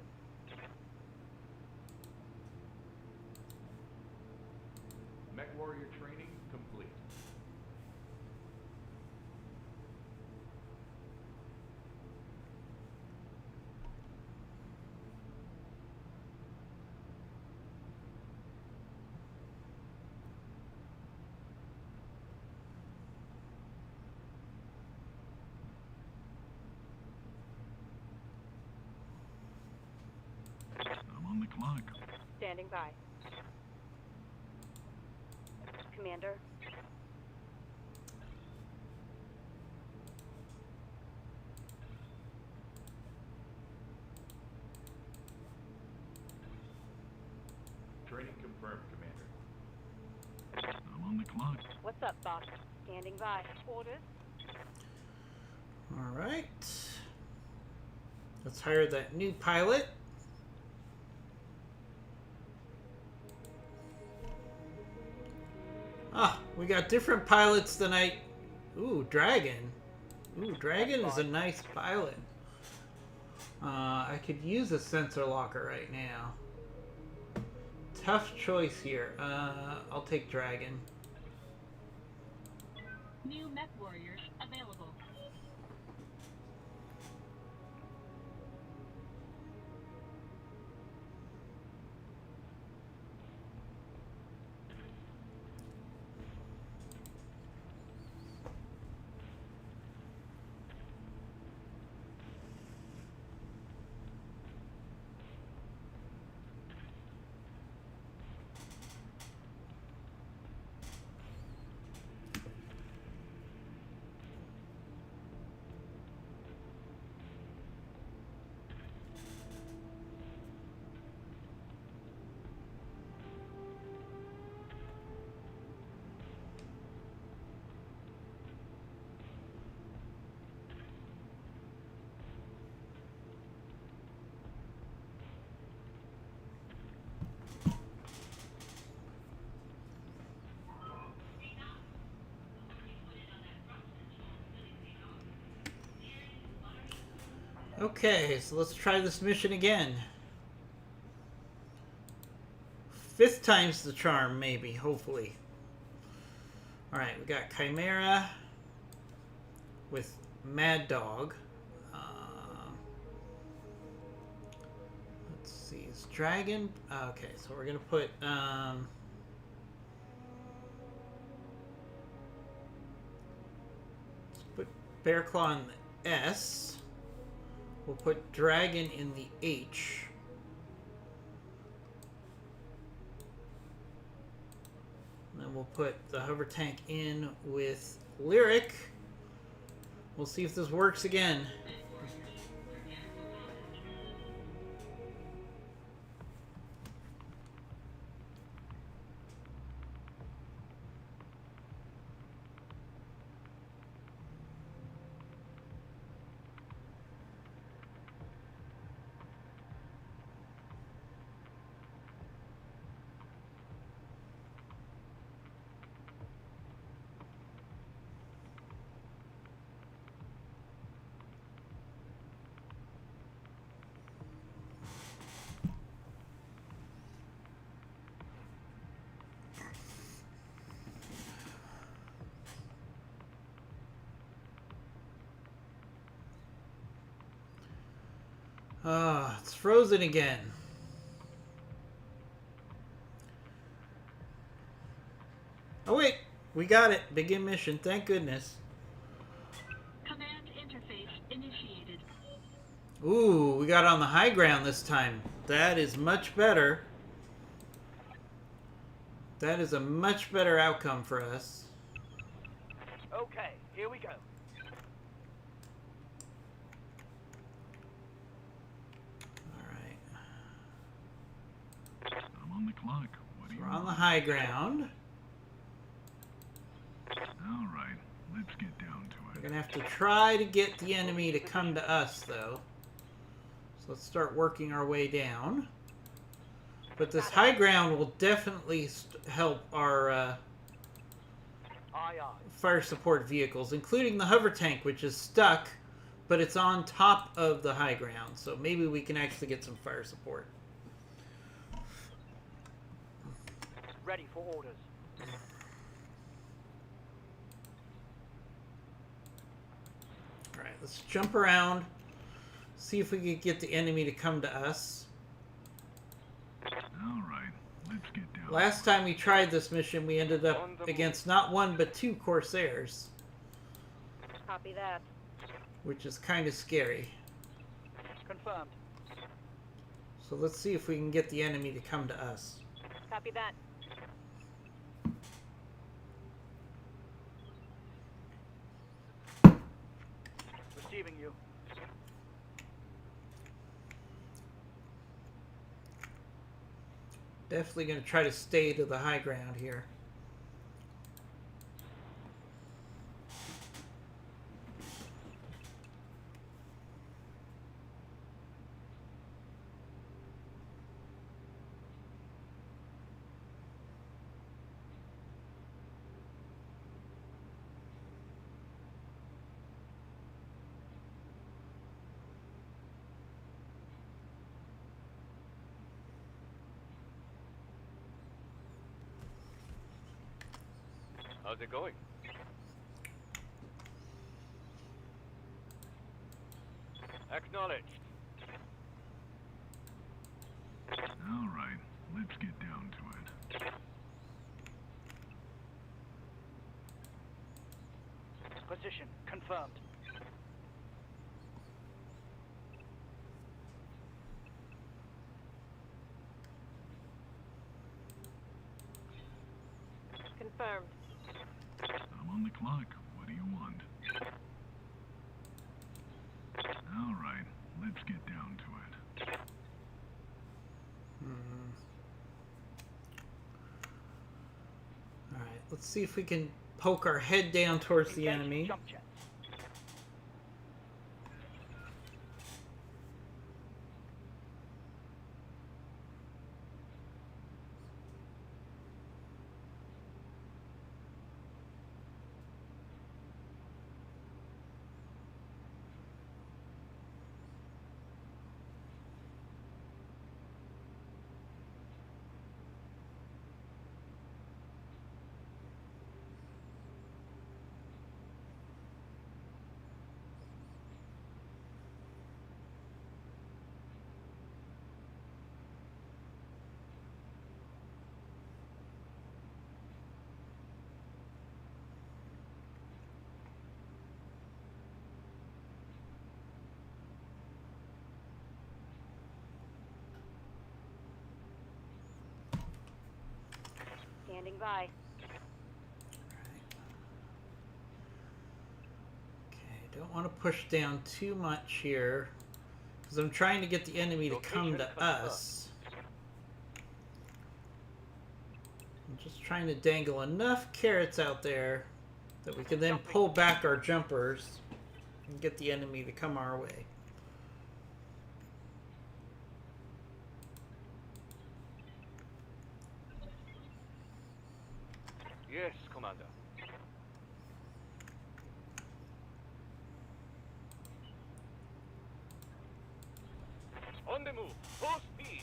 [SPEAKER 6] Mech Warrior training complete.
[SPEAKER 5] I'm on the clock.
[SPEAKER 4] Standing by. Commander.
[SPEAKER 6] Training confirmed, Commander.
[SPEAKER 5] I'm on the clock.
[SPEAKER 4] What's up, boss? Standing by. Orders?
[SPEAKER 1] All right. Let's hire that new pilot. Ah, we got different pilots tonight. Ooh, Dragon. Ooh, Dragon is a nice pilot. I could use a sensor locker right now. Tough choice here. I'll take Dragon.
[SPEAKER 2] New mech warriors available.
[SPEAKER 1] Okay, so let's try this mission again. 5th time's the charm, maybe, hopefully. Alright, we got Chimera with Mad Dog. Let's see, is Dragon... Okay, so we're gonna put... let's put Bear Claw in the S. We'll put Dragon in the H. And then we'll put the hover tank in with Lyric. We'll see if this works again. It's frozen again. Oh wait, we got it. Begin mission, thank goodness.
[SPEAKER 2] Command interface initiated.
[SPEAKER 1] Ooh, we got on the high ground this time. That is much better. That is a much better outcome for us.
[SPEAKER 3] Okay, here we go.
[SPEAKER 5] I'm on the clock. What do you
[SPEAKER 1] We're on the
[SPEAKER 5] want?
[SPEAKER 1] high ground.
[SPEAKER 5] All right, let's get down to
[SPEAKER 1] We're
[SPEAKER 5] it.
[SPEAKER 1] gonna have to try to get the enemy to come to us, though. So let's start working our way down. But this high ground will definitely help our
[SPEAKER 3] Aye, aye.
[SPEAKER 1] fire support vehicles, including the hover tank, which is stuck, but it's on top of the high ground. So maybe we can actually get some fire support.
[SPEAKER 3] Ready for orders.
[SPEAKER 1] Alright, let's jump around. See if we can get the enemy to come to us.
[SPEAKER 5] All right, let's get down.
[SPEAKER 1] Last time we tried this mission, we ended up against not one, but 2 Corsairs,
[SPEAKER 4] Copy that.
[SPEAKER 1] which is kind of scary.
[SPEAKER 3] Confirmed.
[SPEAKER 1] So let's see if we can get the enemy to come to us.
[SPEAKER 4] Copy that.
[SPEAKER 3] Receiving you.
[SPEAKER 1] Definitely going to try to stay to the high ground here.
[SPEAKER 6] How's it going? Acknowledged.
[SPEAKER 5] All right, let's get down to it.
[SPEAKER 3] Position confirmed.
[SPEAKER 4] Confirmed.
[SPEAKER 5] I'm on the clock. What do you want? All right, let's get down to it.
[SPEAKER 1] All right, let's see if we can poke our head down towards the
[SPEAKER 3] Engage
[SPEAKER 1] enemy.
[SPEAKER 3] jump jets.
[SPEAKER 4] Standing by.
[SPEAKER 1] Okay, don't want to push down too much here because I'm trying to get the enemy to come to us. I'm just trying to dangle enough carrots out there that we can then pull back our jumpers and get the enemy to come our way.
[SPEAKER 6] Yes, Commander. On the move. Full speed.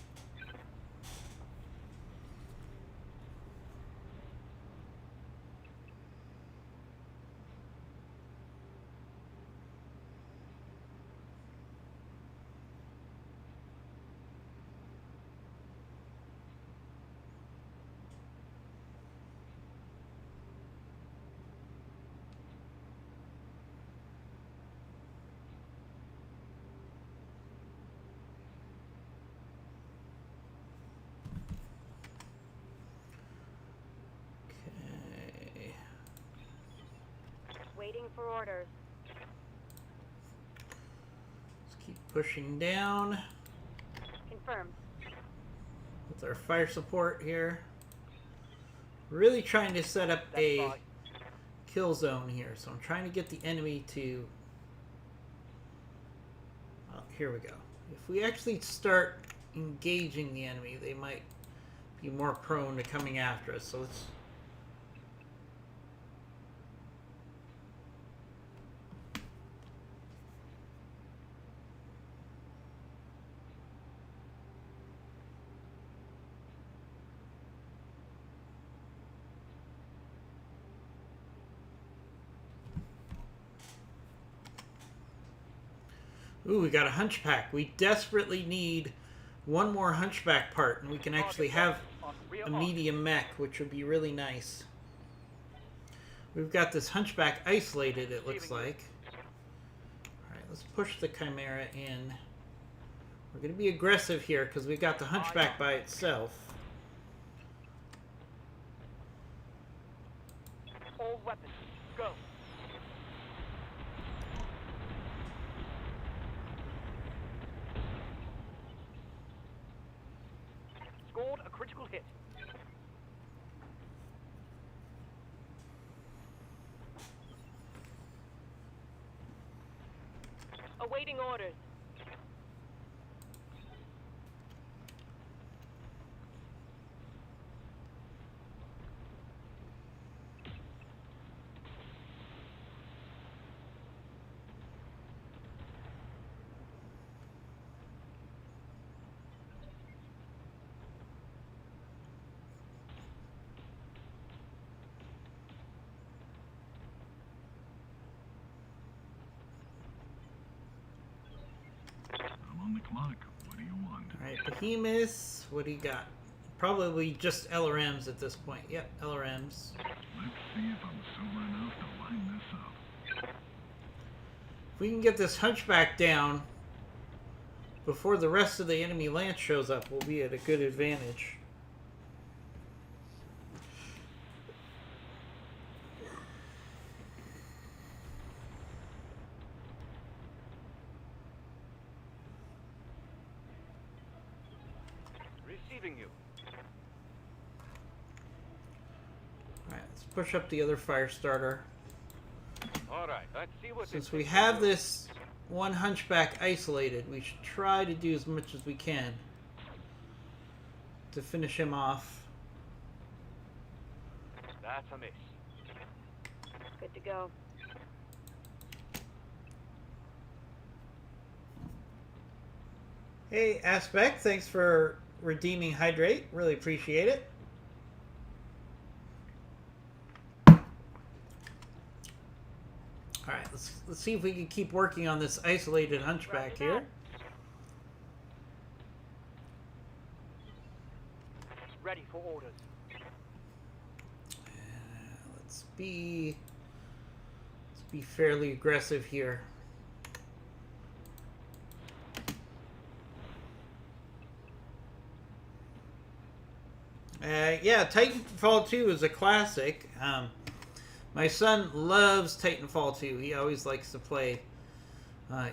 [SPEAKER 1] Okay.
[SPEAKER 4] Waiting for orders.
[SPEAKER 1] Let's keep pushing down
[SPEAKER 4] Confirmed.
[SPEAKER 1] with our fire support here. Really trying to set up a kill zone here, so I'm trying to get the enemy to... Oh, here we go. If we actually start engaging the enemy, they might be more prone to coming after us. So let's... Ooh, we got a hunchback. We desperately need one more hunchback part, and we can actually have a medium mech, which would be really nice. We've got this hunchback isolated, it looks like. Alright, let's push the Chimera in. We're going to be aggressive here, because we've got the hunchback by itself.
[SPEAKER 3] All weapons, go. Scored a critical hit.
[SPEAKER 4] Awaiting orders.
[SPEAKER 5] the clock. What do you want?
[SPEAKER 1] Alright, Behemoth. What do you got? Probably just LRMs at this point. Yep, LRMs.
[SPEAKER 5] Let's see if I'm sober enough to line this up.
[SPEAKER 1] If we can get this Hunchback down before the rest of the enemy lance shows up, we'll be at a good advantage.
[SPEAKER 6] Receiving you.
[SPEAKER 1] Alright, let's push up the other fire starter.
[SPEAKER 6] All right, let's see what.
[SPEAKER 1] Since
[SPEAKER 6] this
[SPEAKER 1] we
[SPEAKER 6] thing
[SPEAKER 1] have
[SPEAKER 6] can do.
[SPEAKER 1] this one Hunchback isolated, we should try to do as much as we can to finish him off.
[SPEAKER 6] That's a miss.
[SPEAKER 4] Good to go.
[SPEAKER 1] Hey, Aspect, thanks for redeeming Hydrate. Really appreciate it. Alright, let's see if we can keep working on this isolated Hunchback
[SPEAKER 4] Roger
[SPEAKER 1] here.
[SPEAKER 4] that.
[SPEAKER 3] Ready for orders.
[SPEAKER 1] Let's be fairly aggressive here. Yeah, Titanfall 2 is a classic. My son loves Titanfall 2. He always likes to play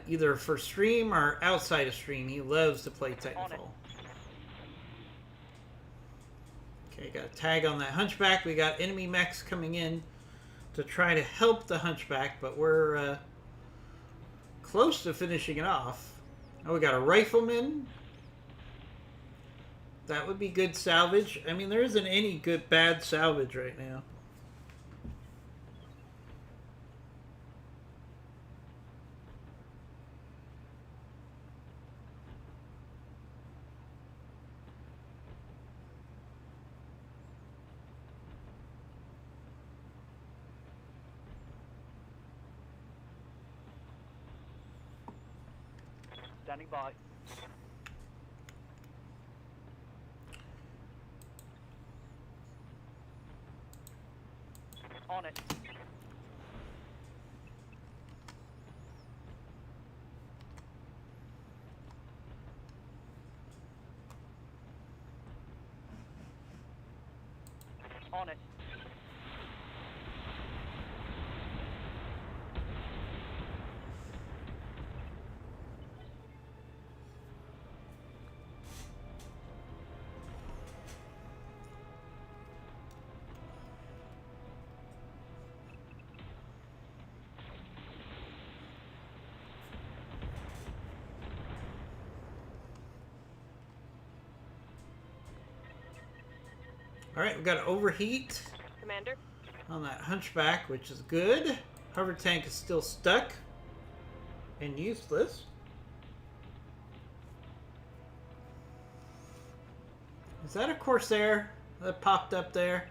[SPEAKER 1] either for stream or outside of stream. He loves to play Titanfall. Okay, got a tag on that Hunchback. We got enemy mechs coming in to try to help the Hunchback, but we're close to finishing it off. Oh, we got a Rifleman. That would be good salvage. I mean, there isn't any bad salvage right now.
[SPEAKER 3] Standing by. On it. On it.
[SPEAKER 1] Alright, we got an overheat
[SPEAKER 4] Commander?
[SPEAKER 1] on that Hunchback, which is good. Hover tank is still stuck and useless. Is that a Corsair that popped up there?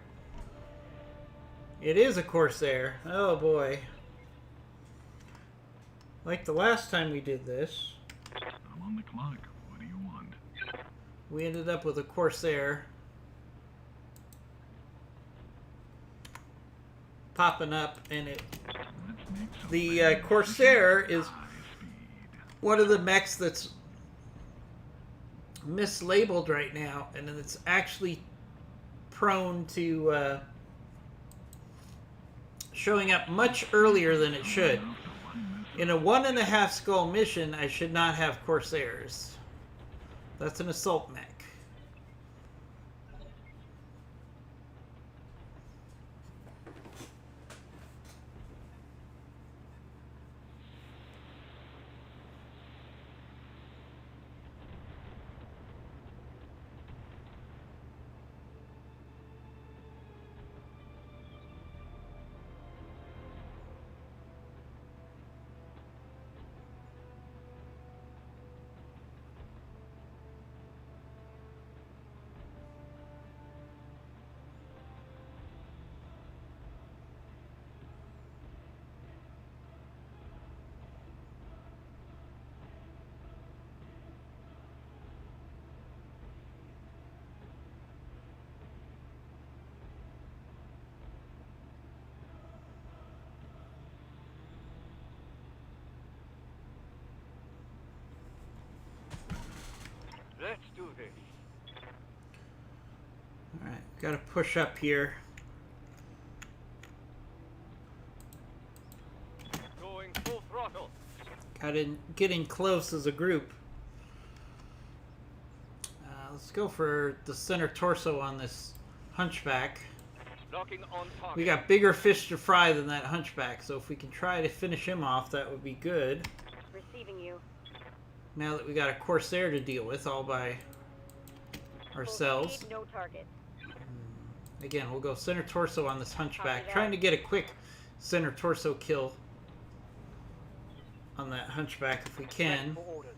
[SPEAKER 1] It is a Corsair. Oh boy. Like the last time we did this,
[SPEAKER 5] I'm on the clock. What do you want?
[SPEAKER 1] we ended up with a Corsair popping up, and it
[SPEAKER 5] Let's make some
[SPEAKER 1] the Corsair is
[SPEAKER 5] high speed.
[SPEAKER 1] one of the mechs that's mislabeled right now, and it's actually prone to showing up much earlier than it should.
[SPEAKER 5] Enough to line this
[SPEAKER 1] In a 1.5 skull mission, I should not have Corsairs. That's an assault mech. Alright, gotta push up here.
[SPEAKER 6] Going full throttle.
[SPEAKER 1] Gotta get in close as a group. Let's go for the center torso on this hunchback.
[SPEAKER 6] Locking on target.
[SPEAKER 1] We got bigger fish to fry than that hunchback, so if we can try to finish him off, that would be good.
[SPEAKER 4] Receiving you.
[SPEAKER 1] Now that we got a Corsair to deal with all by ourselves.
[SPEAKER 4] Full speed, no target.
[SPEAKER 1] Again, we'll go center torso on this hunchback.
[SPEAKER 4] Copy that.
[SPEAKER 1] Trying to get a quick center torso kill on that hunchback if we
[SPEAKER 3] Ready
[SPEAKER 1] can.
[SPEAKER 3] for orders.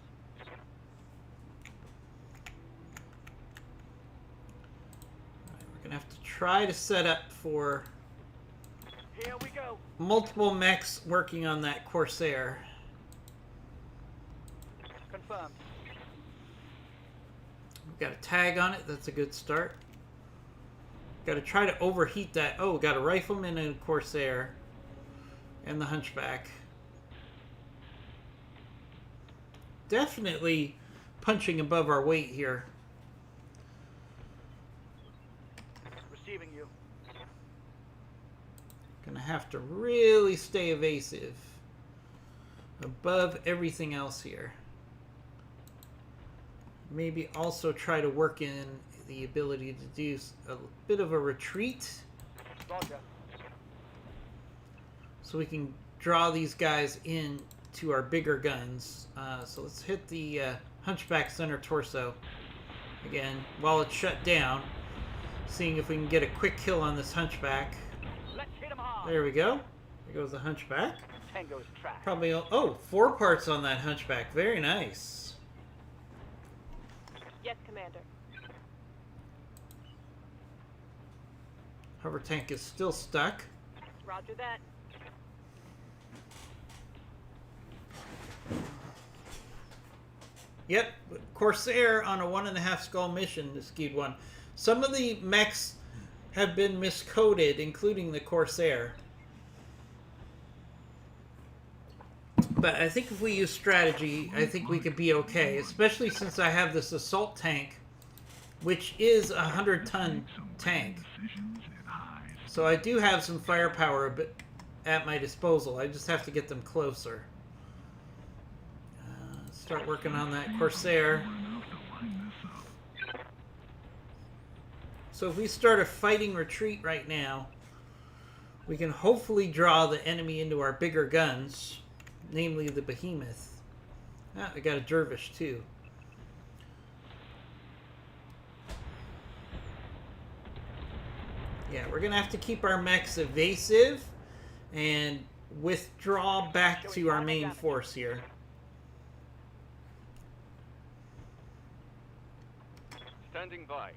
[SPEAKER 1] We're gonna have to try to set up for
[SPEAKER 3] Here we go.
[SPEAKER 1] multiple mechs working on that Corsair.
[SPEAKER 3] Confirmed.
[SPEAKER 1] We've got a tag on it. That's a good start. Got to try to overheat that. Oh, we got a rifleman and a Corsair. And the hunchback. Definitely punching above our weight here.
[SPEAKER 3] Receiving you.
[SPEAKER 1] Gonna have to really stay evasive. Above everything else here. Maybe also try to work in the ability to do a bit of a retreat.
[SPEAKER 3] Roger.
[SPEAKER 1] So we can draw these guys in to our bigger guns. So let's hit the hunchback center torso again while it's shut down. Seeing if we can get a quick kill on this hunchback.
[SPEAKER 3] Let's hit him hard.
[SPEAKER 1] There we go. There goes the hunchback.
[SPEAKER 3] Tango's track.
[SPEAKER 1] Probably, oh, 4 parts on that hunchback. Very nice.
[SPEAKER 4] Yes, Commander.
[SPEAKER 1] Hover tank is still stuck.
[SPEAKER 4] Roger that.
[SPEAKER 1] Yep, Corsair on a 1.5 skull mission, the skewed one. Some of the mechs have been miscoded, including the Corsair. But I think if we use strategy, I think we could be okay. Especially since I have this assault tank, which is a 100-ton tank. So I do have some firepower at my disposal. I just have to get them closer. Start working on that Corsair. So if we start a fighting retreat right now, we can hopefully draw the enemy into our bigger guns, namely the Behemoth. Ah, I got a Dervish too. Yeah, we're gonna have to keep our mechs evasive and withdraw back to our main force here.
[SPEAKER 6] Standing by.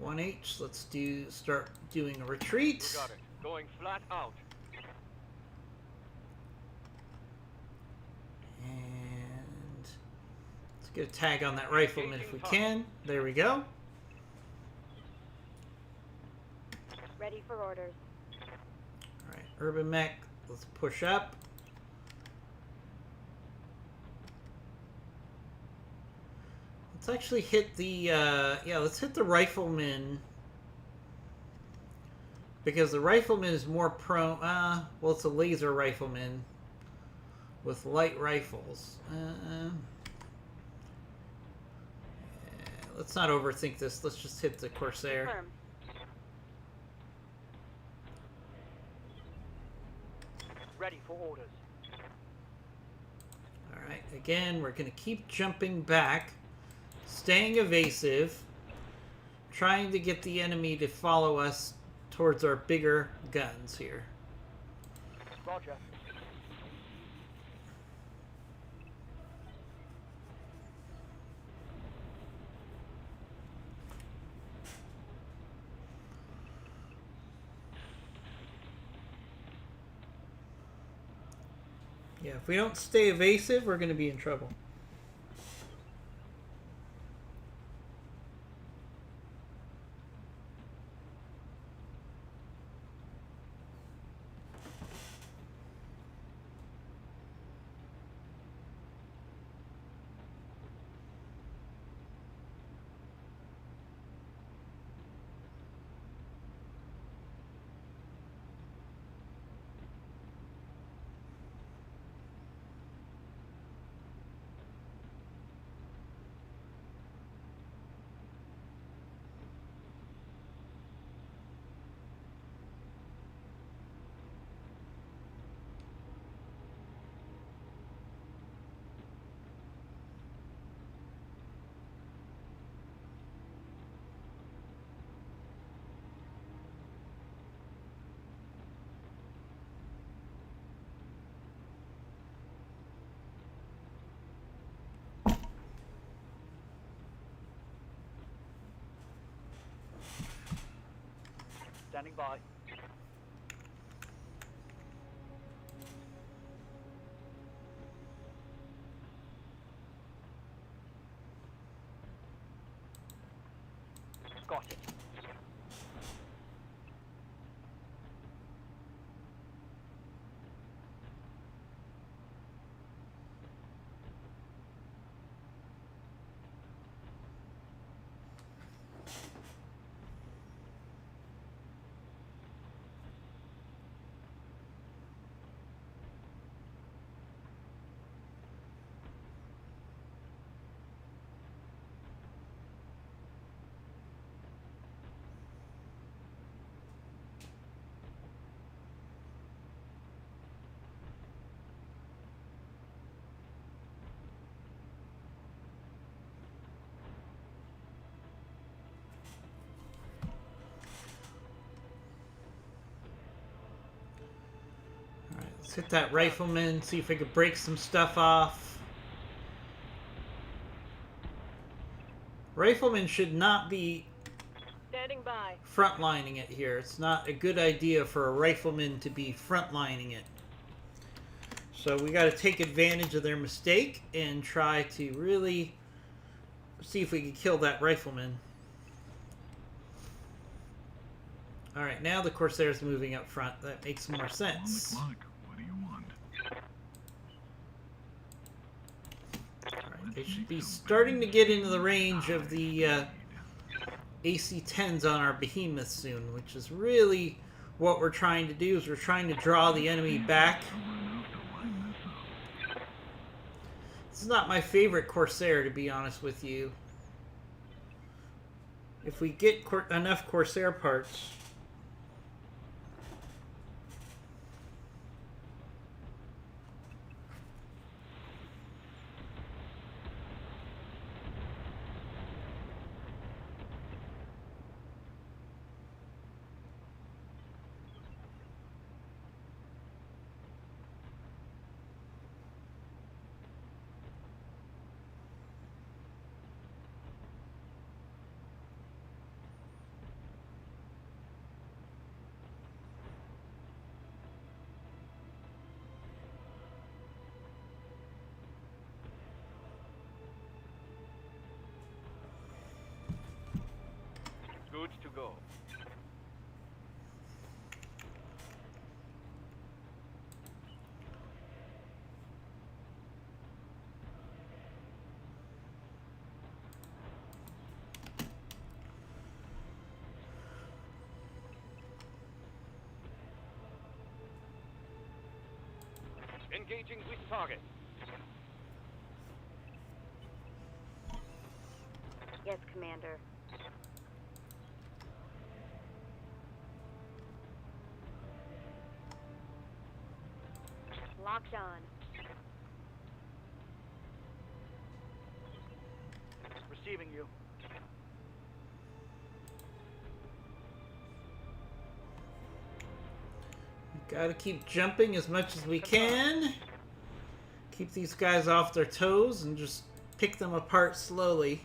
[SPEAKER 1] Alright, 1H, let's start doing a retreat.
[SPEAKER 6] You got it. Going flat out.
[SPEAKER 1] And let's get a tag on that rifleman if we can. There we go.
[SPEAKER 4] Ready for orders.
[SPEAKER 1] Alright, urban mech, let's push up. Let's actually hit the, let's hit the rifleman. Because the rifleman is more prone, well, it's a laser rifleman with light rifles. Let's not overthink this. Let's just hit the Corsair.
[SPEAKER 4] Confirm.
[SPEAKER 3] Ready for orders.
[SPEAKER 1] Alright, again, we're going to keep jumping back, staying evasive, trying to get the enemy to follow us towards our bigger guns here.
[SPEAKER 3] Roger.
[SPEAKER 1] Yeah, if we don't stay evasive, we're going to be in trouble.
[SPEAKER 3] Standing by. Got it.
[SPEAKER 1] Alright, let's hit that rifleman, see if we could break some stuff off. Rifleman should not be
[SPEAKER 4] Standing by.
[SPEAKER 1] frontlining it here. It's not a good idea for a rifleman to be frontlining it. So we got to take advantage of their mistake and try to really see if we can kill that rifleman. Alright, now the Corsair's moving up front. That makes more sense.
[SPEAKER 5] On the clock. What do you want?
[SPEAKER 1] Alright, they should be starting to get into the range of the AC-10s on our behemoths soon, which is really what we're trying to do, is we're trying to draw the enemy back. This is not my favorite Corsair, to be honest with you. If we get enough Corsair parts...
[SPEAKER 6] Good to go. Engaging with target.
[SPEAKER 4] Yes, Commander. Locked on.
[SPEAKER 3] Receiving you.
[SPEAKER 1] Gotta keep jumping as much as we can. Keep these guys off their toes and just pick them apart slowly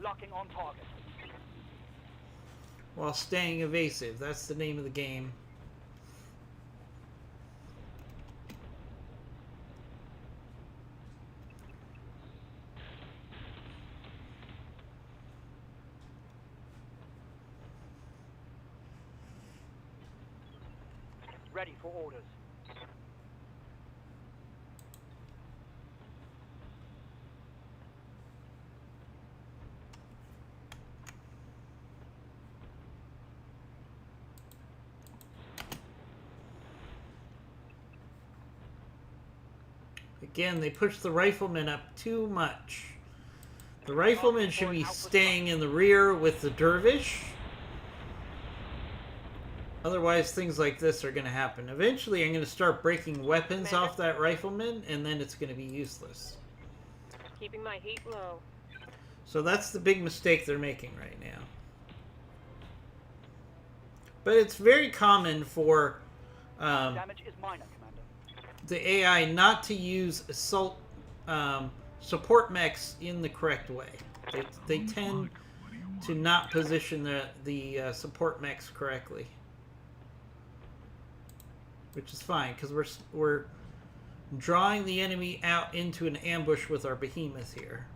[SPEAKER 3] Locking on target.
[SPEAKER 1] while staying evasive. That's the name of the game.
[SPEAKER 3] Ready for orders.
[SPEAKER 1] Again, they push the riflemen up too much. The riflemen should be staying in the rear with the dervish. Otherwise, things like this are going to happen. Eventually, I'm going to start breaking weapons off that rifleman, and then it's going to be useless.
[SPEAKER 4] Keeping my heat low.
[SPEAKER 1] So that's the big mistake they're making right now. But it's very common for
[SPEAKER 3] Damage is minor, Commander.
[SPEAKER 1] the AI not to use assault support mechs in the correct way. They tend to not position the support mechs correctly. which is fine because we're drawing the enemy out into an ambush with our behemoth here.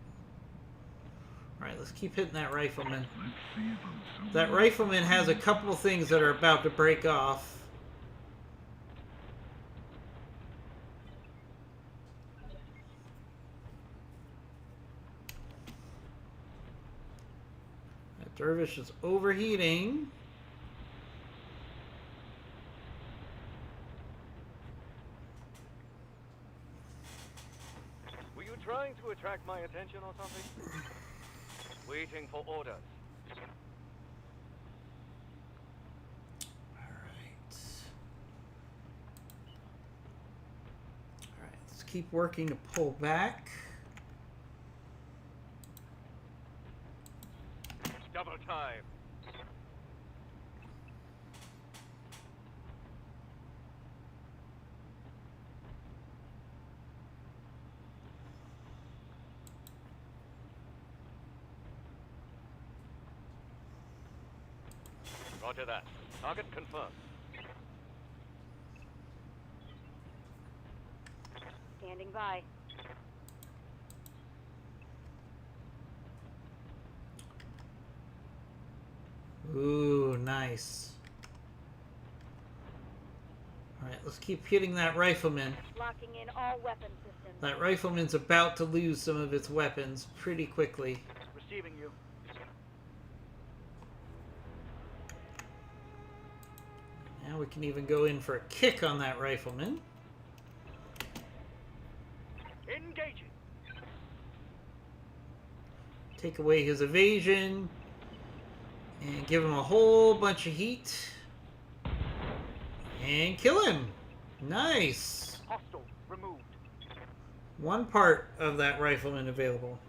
[SPEAKER 1] All right, let's keep hitting that rifleman.
[SPEAKER 5] Let's see if I'm sober
[SPEAKER 1] That
[SPEAKER 5] enough
[SPEAKER 1] rifleman has a couple things that are about to break off. That dervish is overheating.
[SPEAKER 6] Were you trying to attract my attention or something? Waiting for orders.
[SPEAKER 1] Alright, let's keep working to pull back.
[SPEAKER 6] Double time. Roger that. Target confirmed.
[SPEAKER 4] Standing by.
[SPEAKER 1] Ooh, nice. Alright, let's keep hitting that rifleman.
[SPEAKER 4] Locking in all weapon systems.
[SPEAKER 1] That rifleman's about to lose some of its weapons pretty quickly.
[SPEAKER 3] Receiving you.
[SPEAKER 1] Now we can even go in for a kick on that rifleman.
[SPEAKER 3] Engaging.
[SPEAKER 1] Take away his evasion. And give him a whole bunch of heat. And kill him. Nice.
[SPEAKER 3] Hostile removed.
[SPEAKER 1] One part of that rifleman available.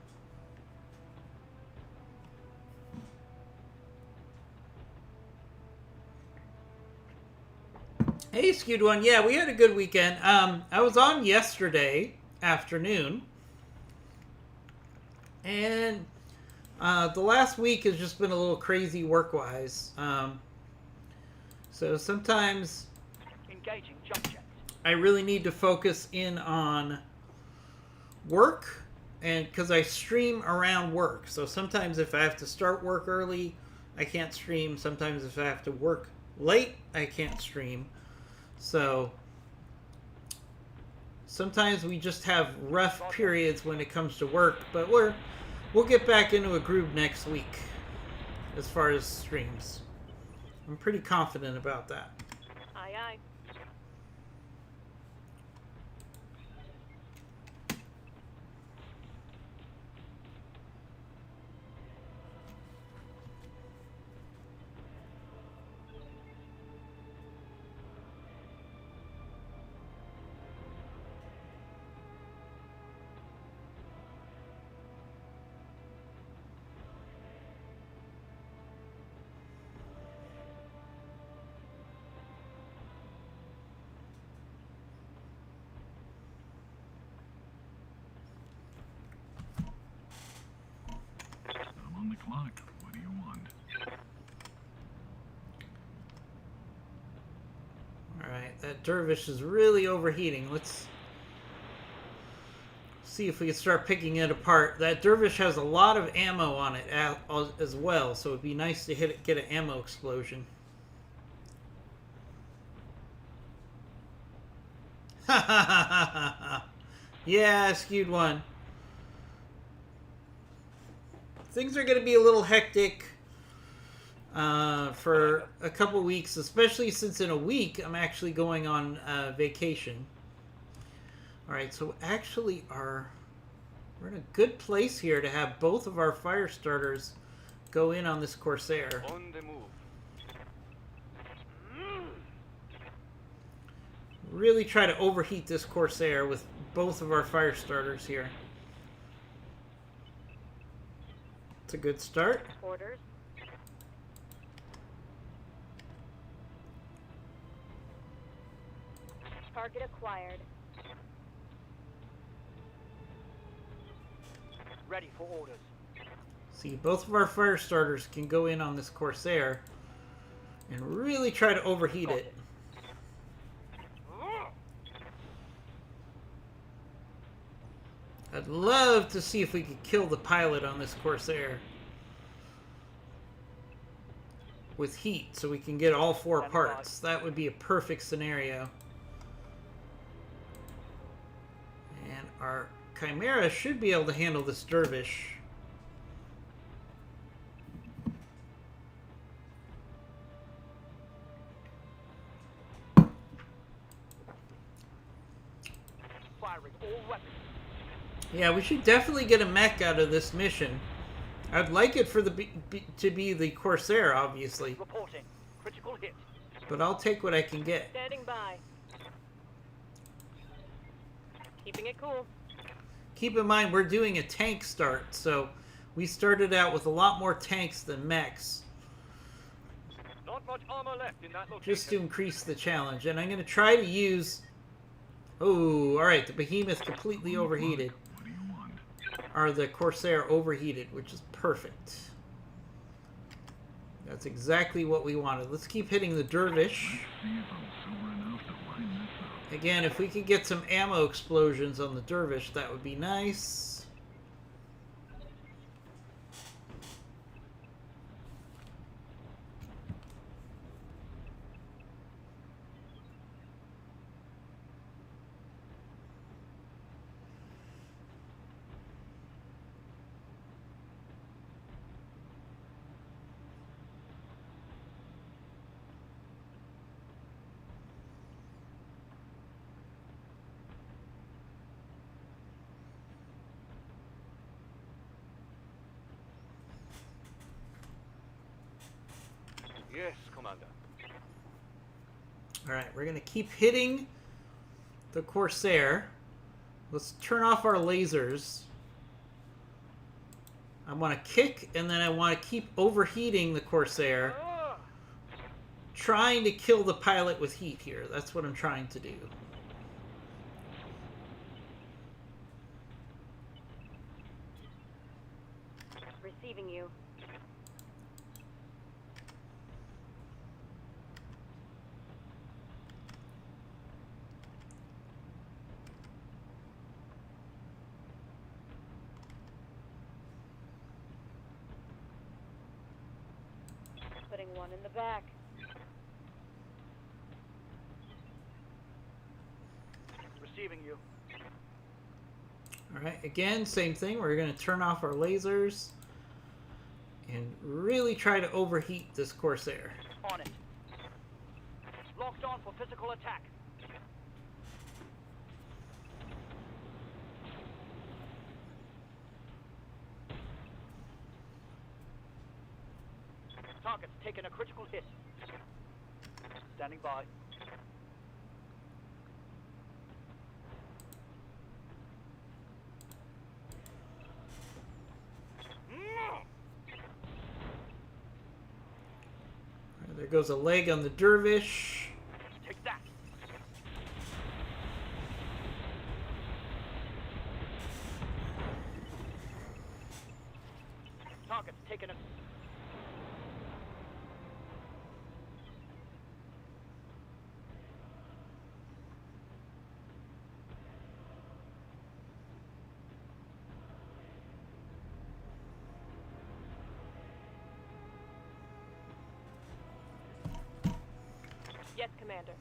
[SPEAKER 1] Hey, Skewed One. Yeah, we had a good weekend. I was on yesterday afternoon. And the last week has just been a little crazy work-wise. So sometimes
[SPEAKER 3] Engaging jump jets.
[SPEAKER 1] I really need to focus in on work, and because I stream around work. So sometimes if I have to start work early, I can't stream. Sometimes if I have to work late, I can't stream. So sometimes we just have rough periods when it comes to work, but we'll get back into a groove next week as far as streams. I'm pretty confident about that.
[SPEAKER 4] Aye, aye.
[SPEAKER 5] I'm on the clock. What do you want?
[SPEAKER 1] Alright, that dervish is really overheating. Let's see if we can start picking it apart. That dervish has a lot of ammo on it as well, so it'd be nice to get an ammo explosion. Ha ha ha ha ha! Yeah, Skewed One. Things are going to be a little hectic for a couple weeks, especially since in a week I'm actually going on vacation. Alright, so actually we're in a good place here to have both of our fire starters go in on this Corsair.
[SPEAKER 6] On the move.
[SPEAKER 1] Really try to overheat this Corsair with both of our fire starters here. It's a good start.
[SPEAKER 4] Orders. Target acquired.
[SPEAKER 3] Ready for orders.
[SPEAKER 1] See, both of our fire starters can go in on this Corsair and really try to overheat it. I'd love to see if we could kill the pilot on this Corsair with heat so we can get all 4 parts. That would be a perfect scenario. And our Chimera should be able to handle this Dervish.
[SPEAKER 3] Firing all weapons.
[SPEAKER 1] Yeah, we should definitely get a mech out of this mission. I'd like it for the to be the Corsair, obviously,
[SPEAKER 3] Reporting. Critical hit.
[SPEAKER 1] but I'll take what I can get.
[SPEAKER 4] Standing by. Keeping it cool.
[SPEAKER 1] Keep in mind, we're doing a tank start, so we started out with a lot more tanks than mechs,
[SPEAKER 6] Not much armor left in that location.
[SPEAKER 1] just to increase the challenge. And I'm going to try to use... Oh, alright, the Behemoth completely overheated.
[SPEAKER 5] What do you want?
[SPEAKER 1] Or the Corsair overheated, which is perfect. That's exactly what we wanted. Let's keep hitting the Dervish.
[SPEAKER 5] See if I'm sober enough to line this up.
[SPEAKER 1] Again, if we could get some ammo explosions on the Dervish, that would be nice.
[SPEAKER 6] Yes, Commander.
[SPEAKER 1] Alright, we're going to keep hitting the Corsair. Let's turn off our lasers. I want to kick, and then I want to keep overheating the Corsair.
[SPEAKER 6] Ah!
[SPEAKER 1] Trying to kill the pilot with heat here. That's what I'm trying to do.
[SPEAKER 4] Receiving you. Putting one in the back.
[SPEAKER 3] Receiving you.
[SPEAKER 1] Alright, again, same thing. We're going to turn off our lasers and really try to overheat this Corsair.
[SPEAKER 3] On it. Locked on for physical attack. Target's taken a critical hit. Standing by.
[SPEAKER 1] Alright, there goes a leg on the Dervish.
[SPEAKER 3] Take that. Target's taken a...
[SPEAKER 4] Yes, Commander.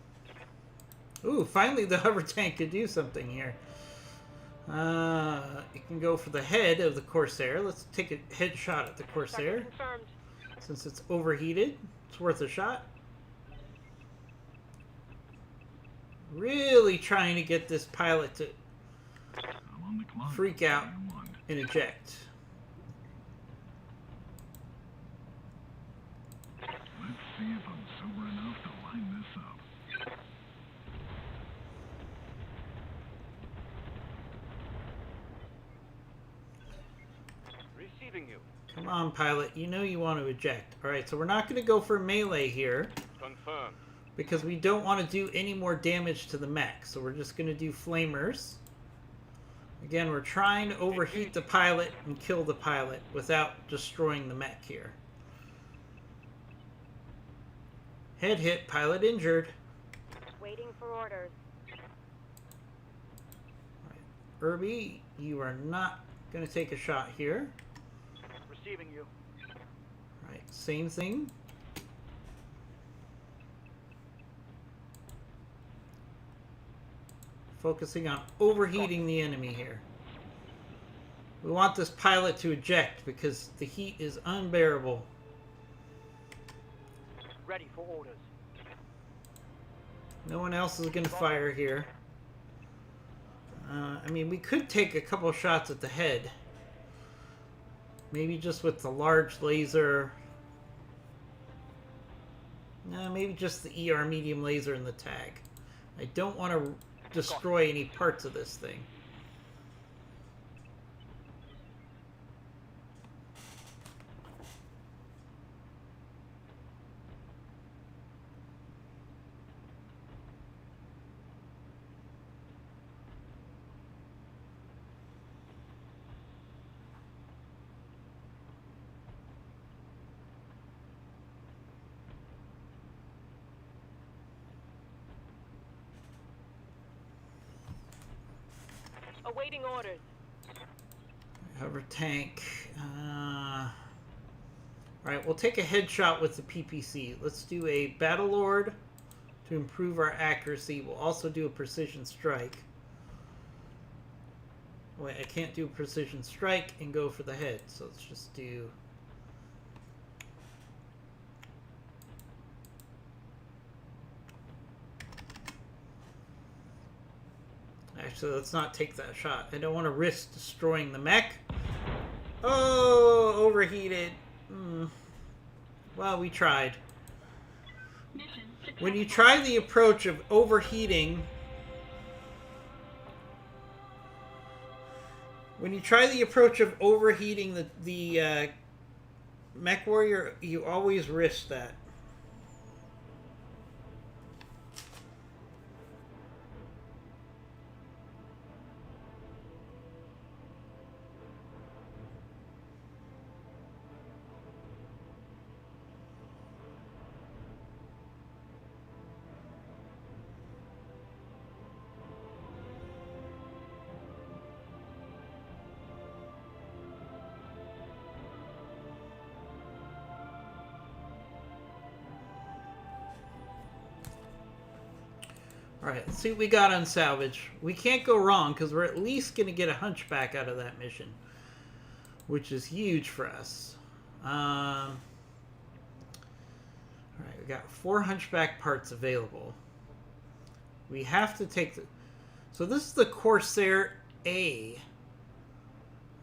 [SPEAKER 1] Ooh, finally the hover tank could do something here. It can go for the head of the Corsair. Let's take a headshot at the Corsair.
[SPEAKER 4] Target confirmed.
[SPEAKER 1] Since it's overheated, it's worth a shot. Really trying to get this pilot to
[SPEAKER 5] I'm on the clock.
[SPEAKER 1] freak out
[SPEAKER 5] What do you want?
[SPEAKER 1] and eject.
[SPEAKER 5] Let's see if I'm sober enough to line this up.
[SPEAKER 6] Receiving you.
[SPEAKER 1] Come on, pilot. You know you want to eject. Alright, so we're not going to go for melee here
[SPEAKER 6] Confirmed.
[SPEAKER 1] because we don't want to do any more damage to the mech. So we're just going to do flamers. Again, we're trying to overheat the pilot and kill the pilot without destroying the mech here. Head hit, pilot injured.
[SPEAKER 4] Waiting for orders.
[SPEAKER 1] Irby, you are not going to take a shot here.
[SPEAKER 3] Receiving you.
[SPEAKER 1] Right, same thing. Focusing on overheating the enemy here. We want this pilot to eject because the heat is unbearable.
[SPEAKER 3] Ready for orders.
[SPEAKER 1] No one else is going to fire here. I mean, we could take a couple shots at the head. Maybe just with the large laser. No, maybe just the ER medium laser and the tag. I don't want to destroy any parts of this thing.
[SPEAKER 4] Awaiting orders.
[SPEAKER 1] Hover tank. Alright, we'll take a headshot with the PPC. Let's do a Battle Lord to improve our accuracy. We'll also do a precision strike. Wait, I can't do a precision strike and go for the head, so let's just do... Actually, let's not take that shot. I don't want to risk destroying the mech. Oh, overheated. Well, we tried.
[SPEAKER 2] Mission
[SPEAKER 1] When you
[SPEAKER 2] successful.
[SPEAKER 1] try the approach of overheating... When you try the approach of overheating the mech warrior, you always risk that. Alright, let's see what we got on salvage. We can't go wrong because we're at least going to get a hunchback out of that mission, which is huge for us. Alright, we got 4 hunchback parts available. We have to take the... So this is the Corsair A.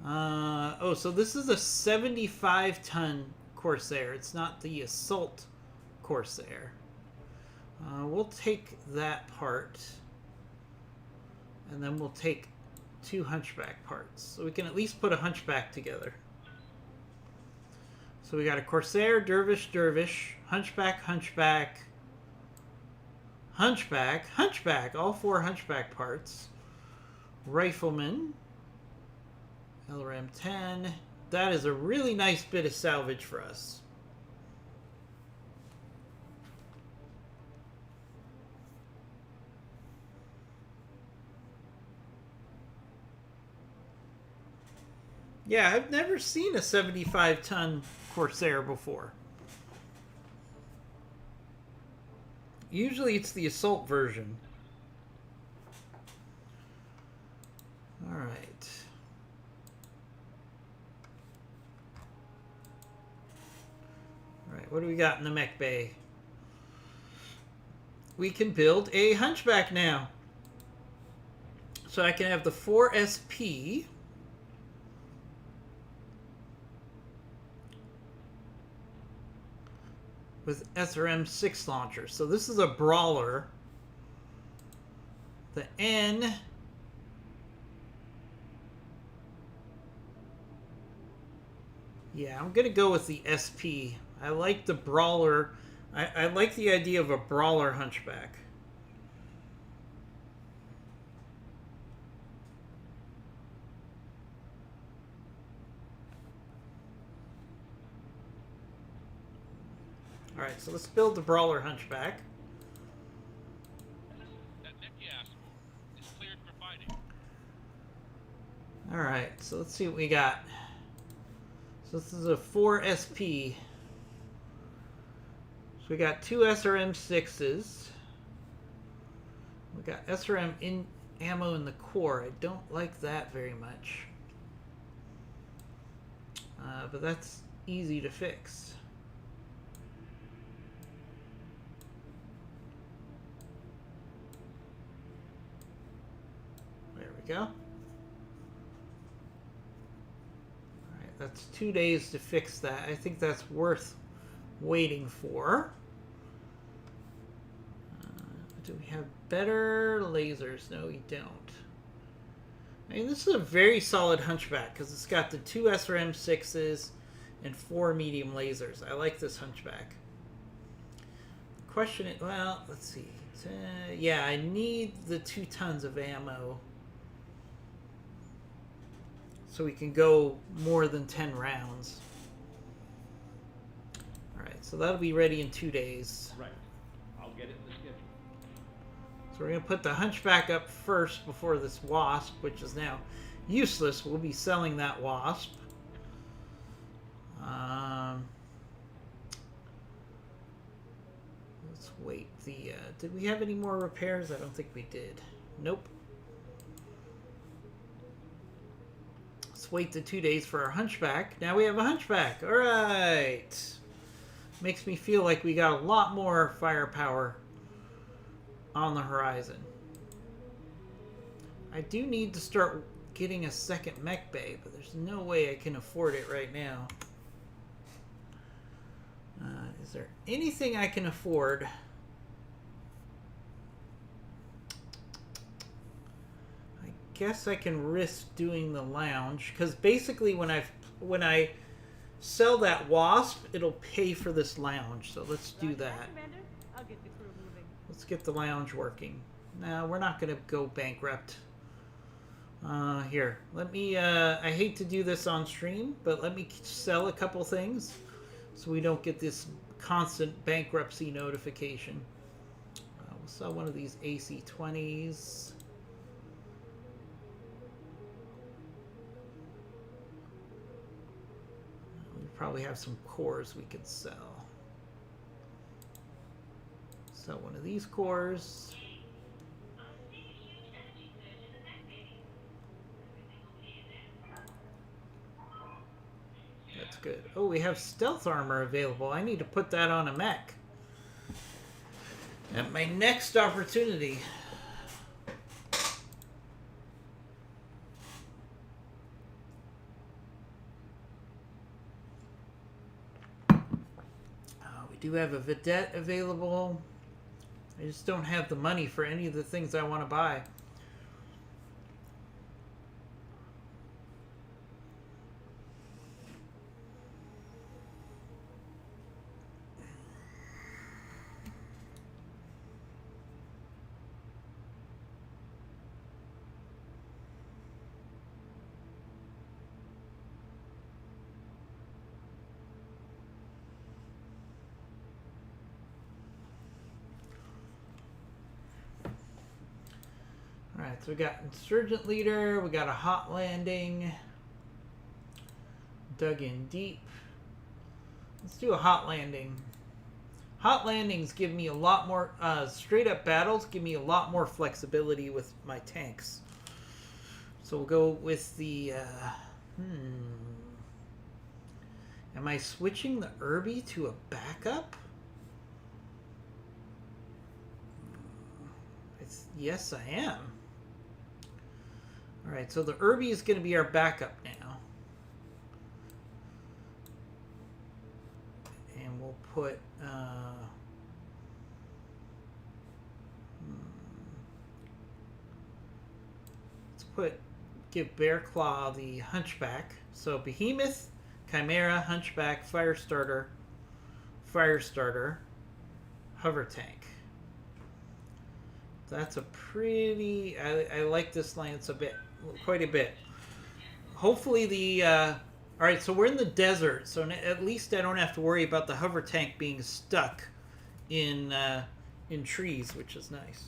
[SPEAKER 1] So this is a 75-ton Corsair. It's not the Assault Corsair. We'll take that part, and then we'll take 2 hunchback parts. So we can at least put a hunchback together. So we got a Corsair, Dervish, Dervish, Hunchback, Hunchback, Hunchback, Hunchback, all 4 hunchback parts. Rifleman, LRM-10. That is a really nice bit of salvage for us. Yeah, I've never seen a 75-ton Corsair before. Usually it's the Assault version. Alright. Alright, what do we got in the mech bay? We can build a hunchback now. So I can have the 4SP... with SRM-6 launcher. So this is a brawler. The N... Yeah, I'm going to go with the SP. I like the brawler. I like the idea of a brawler hunchback. Alright, so let's build the brawler hunchback.
[SPEAKER 7] That mech you asked for is cleared for fighting.
[SPEAKER 1] Alright, so let's see what we got. So this is a 4 SP. So we got 2 SRM 6s. We got SRM ammo in the core. I don't like that very much. But that's easy to fix. There we go. Alright, that's 2 days to fix that. I think that's worth waiting for. Do we have better lasers? No, we don't. I mean, this is a very solid Hunchback because it's got the 2 SRM 6s and 4 medium lasers. I like this Hunchback. Question it. Well, let's see. Yeah, I need the 2 tons of ammo so we can go more than 10 rounds. All right, so that'll be ready in 2 days.
[SPEAKER 7] Right. I'll get it in the schedule.
[SPEAKER 1] So we're going to put the Hunchback up first before this Wasp, which is now useless. We'll be selling that Wasp. Let's wait. Did we have any more repairs? I don't think we did. Nope. Let's wait the 2 days for our Hunchback. Now we have a Hunchback. All right. Makes me feel like we got a lot more firepower on the horizon. I do need to start getting a second mech bay, but there's no way I can afford it right now. Is there anything I can afford? I guess I can risk doing the lounge, because basically when I sell that Wasp, it'll pay for this lounge. So let's do that.
[SPEAKER 2] Commander, I'll get the crew moving.
[SPEAKER 1] Let's get the lounge working. No, we're not going to go bankrupt. Here, let me, I hate to do this on stream, but let me sell a couple things so we don't get this constant bankruptcy notification. We'll sell one of these AC-20s. We probably have some cores we could sell. Sell one of these cores. That's good. Oh, we have stealth armor available. I need to put that on a mech. At my next opportunity. We do have a Vedette available. I just don't have the money for any of the things I want to buy. Alright, so we got Insurgent Leader, we got a Hot Landing, Dug in Deep. Let's do a Hot Landing. Hot Landings give me a lot more, straight up battles give me a lot more flexibility with my tanks. So we'll go with the, Am I switching the Irby to a backup? Yes, I am. Alright, so the Irby is going to be our backup now. And we'll put... let's give Bear Claw the Hunchback. So Behemoth, Chimera, Hunchback, Firestarter, Hover Tank. That's a pretty... I like this lance quite a bit. Hopefully the... Alright, so we're in the desert, so at least I don't have to worry about the hover tank being stuck in trees, which is nice.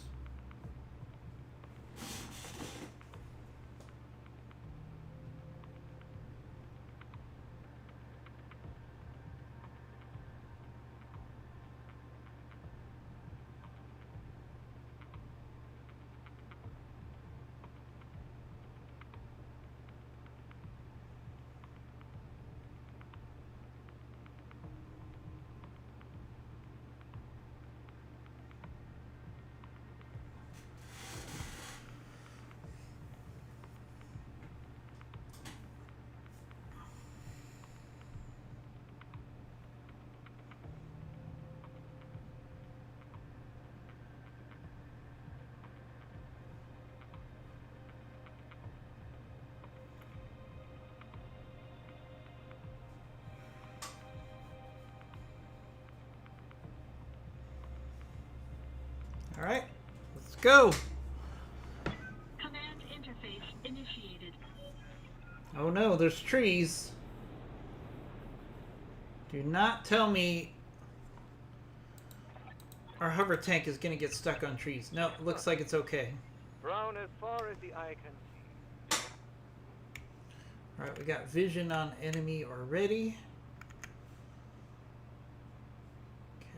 [SPEAKER 1] Alright, let's go.
[SPEAKER 8] Command interface initiated.
[SPEAKER 1] Oh no, there's trees. Do not tell me our hover tank is going to get stuck on trees. No, it looks like it's okay.
[SPEAKER 6] Brown as far as the eye can see.
[SPEAKER 1] Alright, we got vision on enemy already. Okay,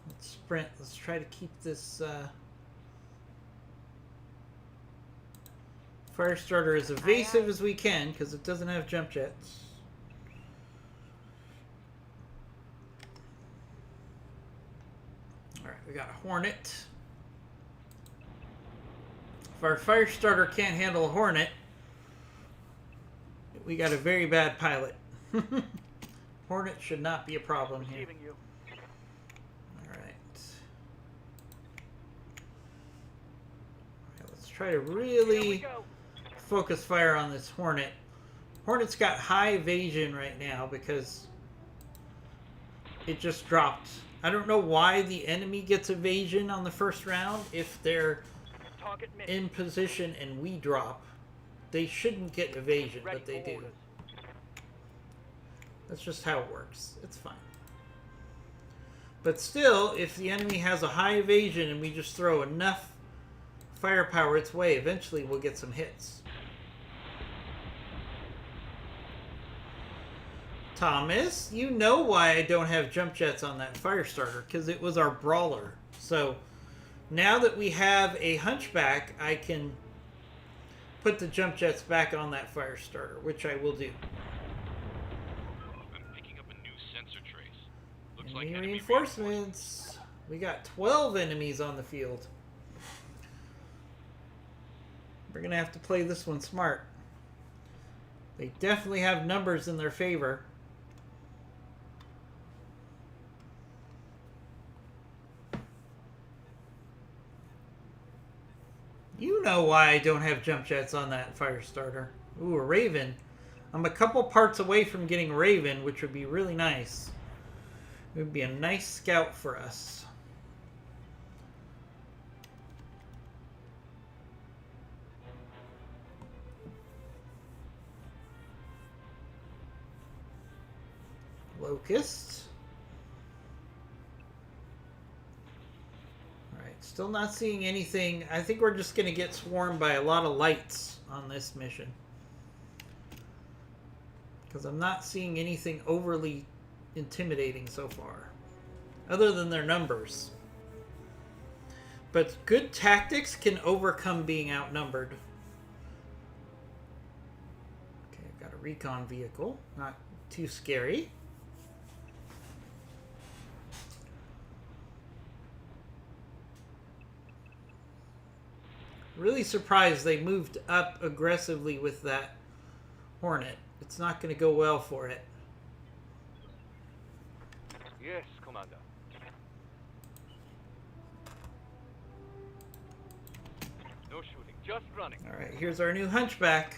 [SPEAKER 1] let's sprint. Let's try to keep this fire starter as evasive as we can because it doesn't have jump jets. Alright, we got a Hornet. If our fire starter can't handle a Hornet, we got a very bad pilot. Hornet should not be a problem here.
[SPEAKER 3] Receiving you.
[SPEAKER 1] Alright. Let's try to
[SPEAKER 3] Here we
[SPEAKER 1] really
[SPEAKER 3] go.
[SPEAKER 1] focus fire on this Hornet. Hornet's got high evasion right now because it just dropped. I don't know why the enemy gets evasion on the first round if they're
[SPEAKER 3] Target missed.
[SPEAKER 1] in position and we drop. They shouldn't get evasion,
[SPEAKER 3] Ready
[SPEAKER 1] but they
[SPEAKER 3] for
[SPEAKER 1] do.
[SPEAKER 3] orders.
[SPEAKER 1] That's just how it works. It's fine. But still, if the enemy has a high evasion and we just throw enough firepower its way, eventually we'll get some hits. Thomas, you know why I don't have jump jets on that fire starter, because it was our brawler. So now that we have a hunchback, I can put the jump jets back on that fire starter, which I will do.
[SPEAKER 7] I'm picking up a new sensor trace. Looks
[SPEAKER 1] Enemy
[SPEAKER 7] like enemy
[SPEAKER 1] reinforcements. We got 12 enemies on the field. We're going to have to play this one smart. They definitely have numbers in their favor. You know why I don't have jump jets on that fire starter. Ooh, a Raven. I'm a couple parts away from getting Raven, which would be really nice. It would be a nice scout for us. Locust. Alright, still not seeing anything. I think we're just going to get swarmed by a lot of lights on this mission. Because I'm not seeing anything overly intimidating so far. Other than their numbers. But good tactics can overcome being outnumbered. Okay, I've got a recon vehicle. Not too scary. Really surprised they moved up aggressively with that Hornet. It's not going to go well for it.
[SPEAKER 6] Yes, Commander. No shooting, just running.
[SPEAKER 1] Alright, here's our new hunchback.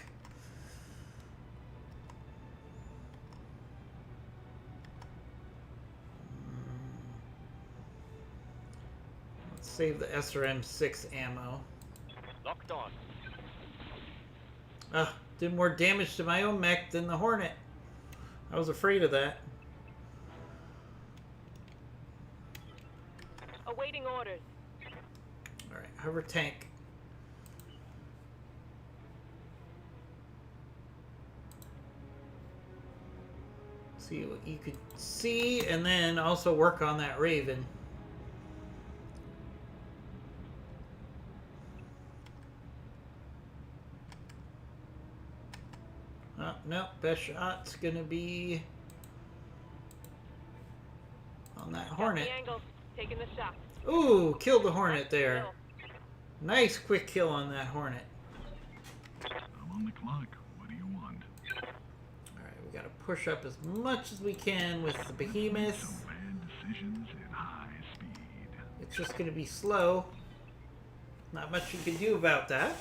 [SPEAKER 1] Let's save the SRM-6 ammo.
[SPEAKER 6] Locked on.
[SPEAKER 1] Did more damage to my own mech than the Hornet. I was afraid of that.
[SPEAKER 4] Awaiting orders.
[SPEAKER 1] Alright, hover tank. See what you could see, and then also work on that Raven. Oh, no, best shot's gonna be on that
[SPEAKER 4] Got
[SPEAKER 1] Hornet.
[SPEAKER 4] the angle. Taking the shot.
[SPEAKER 1] Ooh, killed the Hornet there.
[SPEAKER 4] Kill.
[SPEAKER 1] Nice quick kill on that Hornet.
[SPEAKER 5] I'm on the clock. What do you want?
[SPEAKER 1] Alright, we gotta push up as much as we can with the Behemoth.
[SPEAKER 5] Some bad decisions at high speed.
[SPEAKER 1] It's just gonna be slow. Not much you can do about that.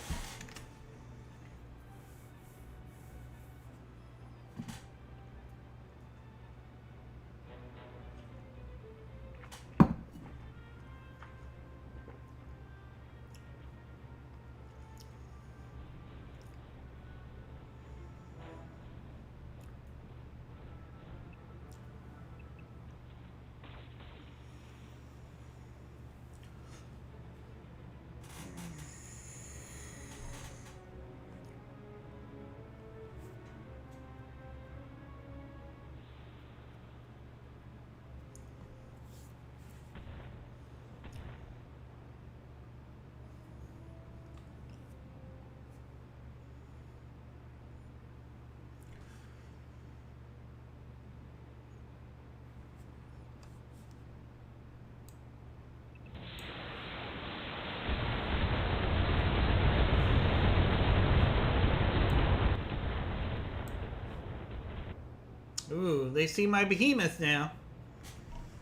[SPEAKER 1] They see my behemoth now.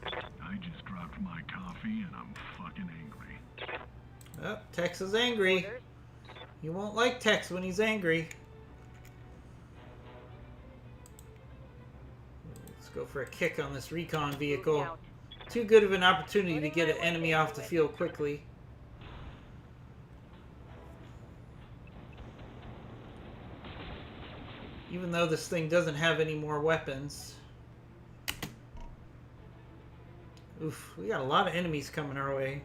[SPEAKER 5] I just dropped my coffee and I'm fucking angry.
[SPEAKER 1] Oh, Tex is angry. You won't like Tex when he's angry. Let's go for a kick on this recon vehicle. Too good of an opportunity to get an enemy off the field quickly. Even though this thing doesn't have any more weapons. Oof, we got a lot of enemies coming our way.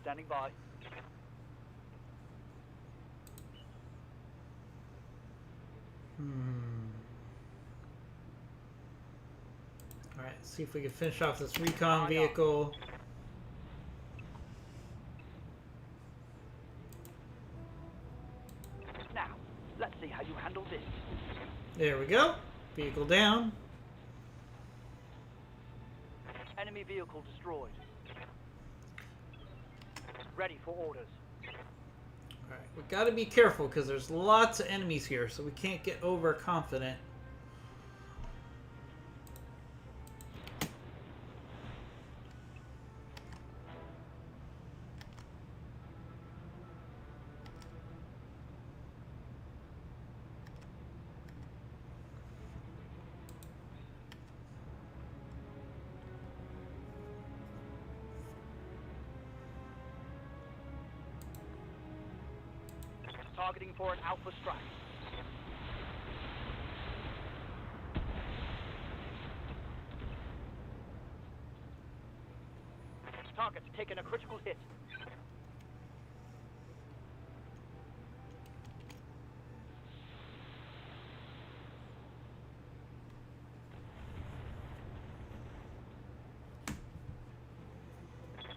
[SPEAKER 3] Standing by.
[SPEAKER 1] Alright, see if we can finish off this recon vehicle.
[SPEAKER 3] Now, let's see how you handle this.
[SPEAKER 1] There we go. Vehicle down.
[SPEAKER 3] Enemy vehicle destroyed. Ready for orders.
[SPEAKER 1] Alright, we gotta be careful because there's lots of enemies here, so we can't get overconfident.
[SPEAKER 3] Targeting for an alpha strike. Target's taken a critical hit.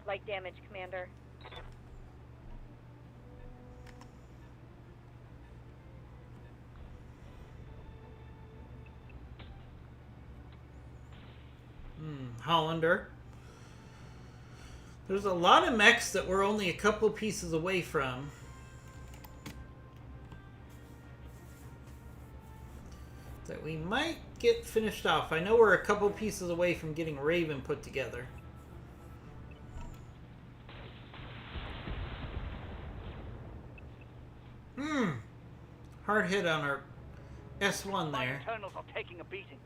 [SPEAKER 2] Light damage, Commander.
[SPEAKER 1] Hollander. There's a lot of mechs that we're only a couple pieces away from. That we might get finished off. I know we're a couple pieces away from getting Raven put together. Hard hit on our S1
[SPEAKER 3] My
[SPEAKER 1] there.
[SPEAKER 3] internals are taking a beating.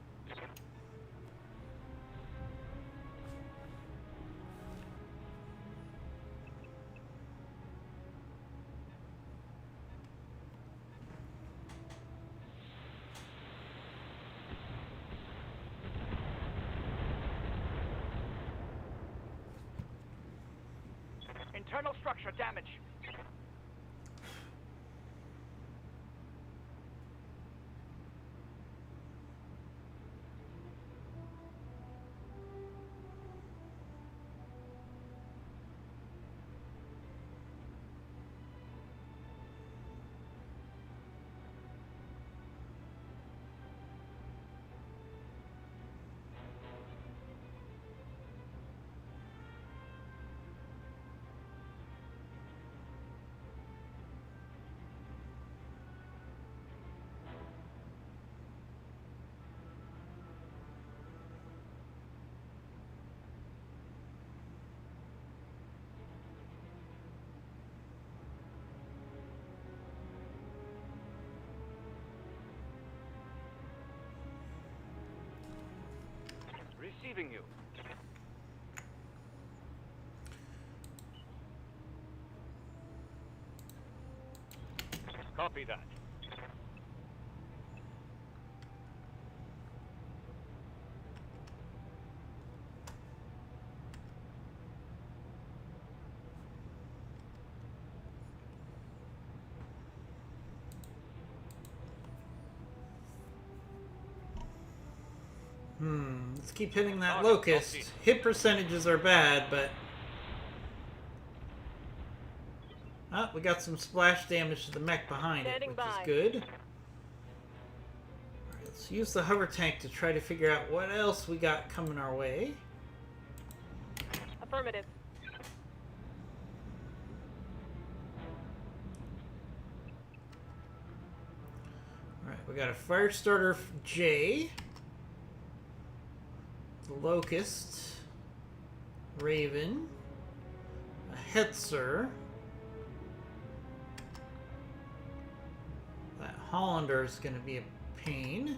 [SPEAKER 3] Internal structure damage.
[SPEAKER 6] receiving you. Copy that.
[SPEAKER 1] Let's keep hitting that
[SPEAKER 6] Target
[SPEAKER 1] locust.
[SPEAKER 6] complete.
[SPEAKER 1] Hit percentages are bad, but... Oh, we got some splash damage to the mech behind it,
[SPEAKER 4] Standing
[SPEAKER 1] which
[SPEAKER 4] by.
[SPEAKER 1] is good. Alright, let's use the hover tank to try to figure out what else we got coming our way.
[SPEAKER 4] Affirmative.
[SPEAKER 1] Alright, we got a fire starter J. The Locust. Raven. A Hetzer. That Hollander is going to be a pain.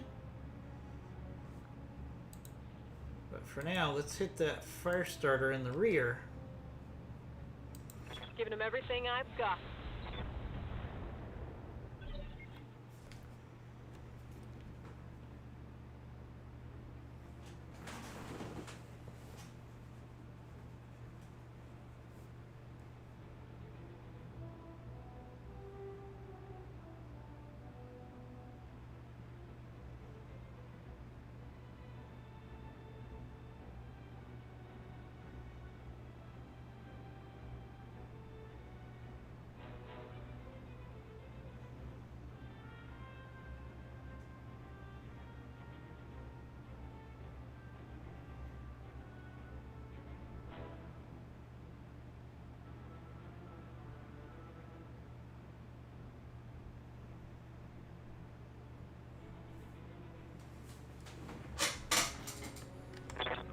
[SPEAKER 1] But for now, let's hit that fire starter in the rear.
[SPEAKER 4] Giving him everything I've got.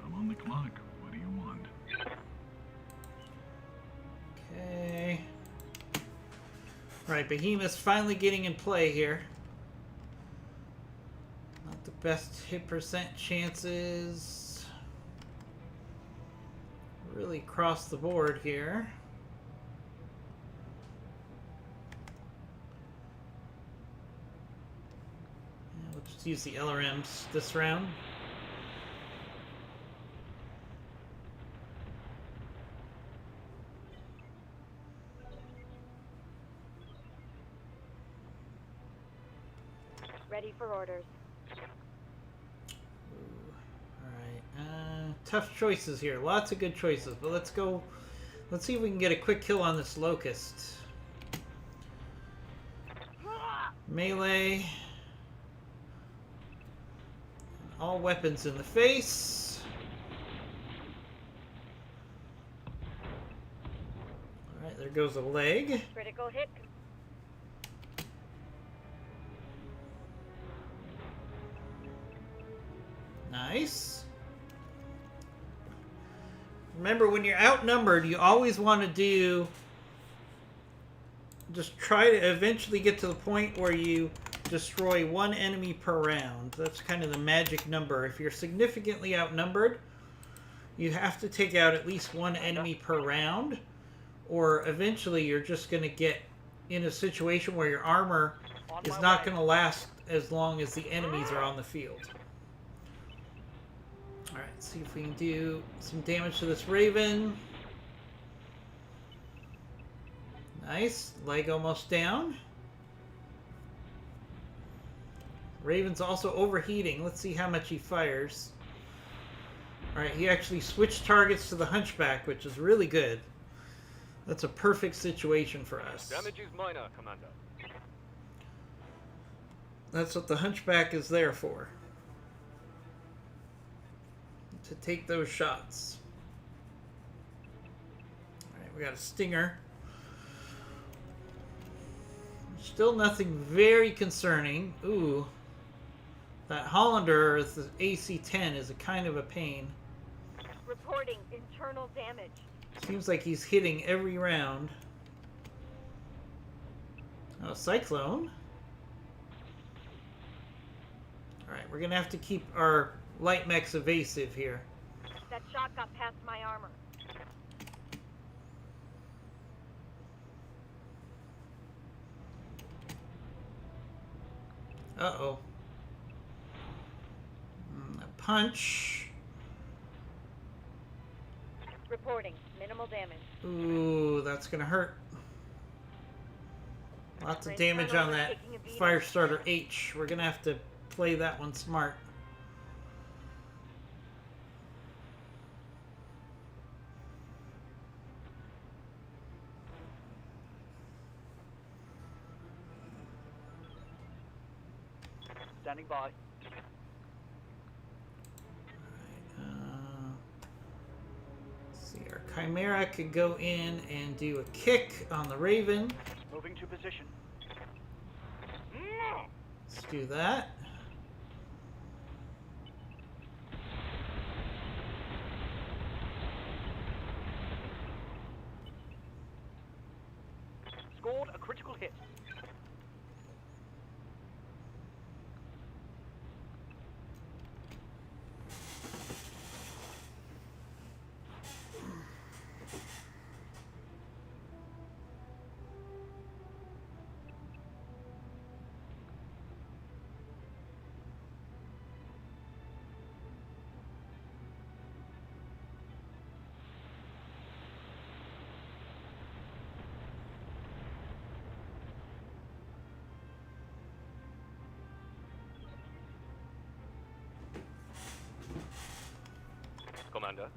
[SPEAKER 5] I'm on the clock. What do you want?
[SPEAKER 1] Okay. Right, Behemoth's finally getting in play here. Not the best hit percent chances. Really across the board here. Yeah, we'll just use the LRMs this round.
[SPEAKER 4] Ready for orders.
[SPEAKER 1] Alright, tough choices here. Lots of good choices, but let's go. Let's see if we can get a quick kill on this Locust. Melee. All weapons in the face. Alright, there goes a leg.
[SPEAKER 4] Critical hit.
[SPEAKER 1] Nice. Remember, when you're outnumbered, you always want to do... Just try to eventually get to the point where you destroy one enemy per round. That's kind of the magic number. If you're significantly outnumbered, you have to take out at least one enemy per round, or eventually you're just going to get in a situation where your armor is not going to last as long as the enemies are on the field. Alright, see if we can do some damage to this Raven. Nice. Leg almost down. Raven's also overheating. Let's see how much he fires. Alright, he actually switched targets to the Hunchback, which is really good. That's a perfect situation for us.
[SPEAKER 6] Damage is minor, Commander.
[SPEAKER 1] That's what the Hunchback is there for. To take those shots. Alright, we got a Stinger. Still nothing very concerning. Ooh. That Hollander, the AC-10, is a kind of a pain.
[SPEAKER 4] Reporting internal damage.
[SPEAKER 1] Seems like he's hitting every round. Oh, Cyclone. Alright, we're gonna have to keep our light mechs evasive here.
[SPEAKER 4] That shot got past my armor.
[SPEAKER 1] Uh-oh. A punch.
[SPEAKER 4] Reporting. Minimal damage.
[SPEAKER 1] Ooh, that's gonna hurt. Lots of
[SPEAKER 4] My
[SPEAKER 1] damage on
[SPEAKER 4] internals are
[SPEAKER 1] that
[SPEAKER 4] taking a beating.
[SPEAKER 1] Firestarter H. We're gonna have to play that one smart.
[SPEAKER 3] Standing by.
[SPEAKER 1] Let's see, our Chimera could go in and do a kick on the Raven.
[SPEAKER 3] Moving to position.
[SPEAKER 1] Let's do that.
[SPEAKER 3] Scored a critical hit.
[SPEAKER 6] Commander.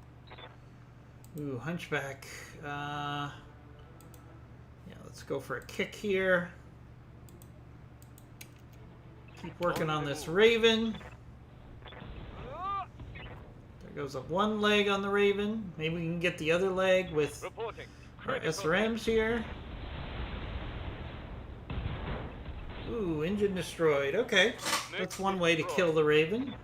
[SPEAKER 1] Ooh, Hunchback. Yeah, let's go for a kick here. Keep working on this Raven. There goes up one leg on the Raven. Maybe we can get the other leg with
[SPEAKER 6] Reporting.
[SPEAKER 1] our
[SPEAKER 6] Critical
[SPEAKER 1] SRMs here. Ooh, engine destroyed. Okay, that's one way to kill the Raven.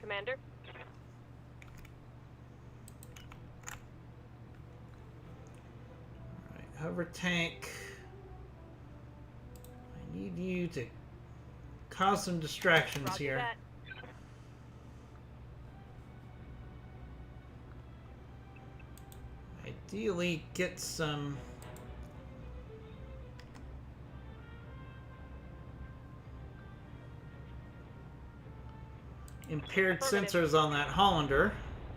[SPEAKER 4] Commander?
[SPEAKER 1] Alright, hover tank. I need you to cause some distractions
[SPEAKER 4] Roger
[SPEAKER 1] here.
[SPEAKER 4] that.
[SPEAKER 1] Ideally, get some impaired sensors on that Hollander.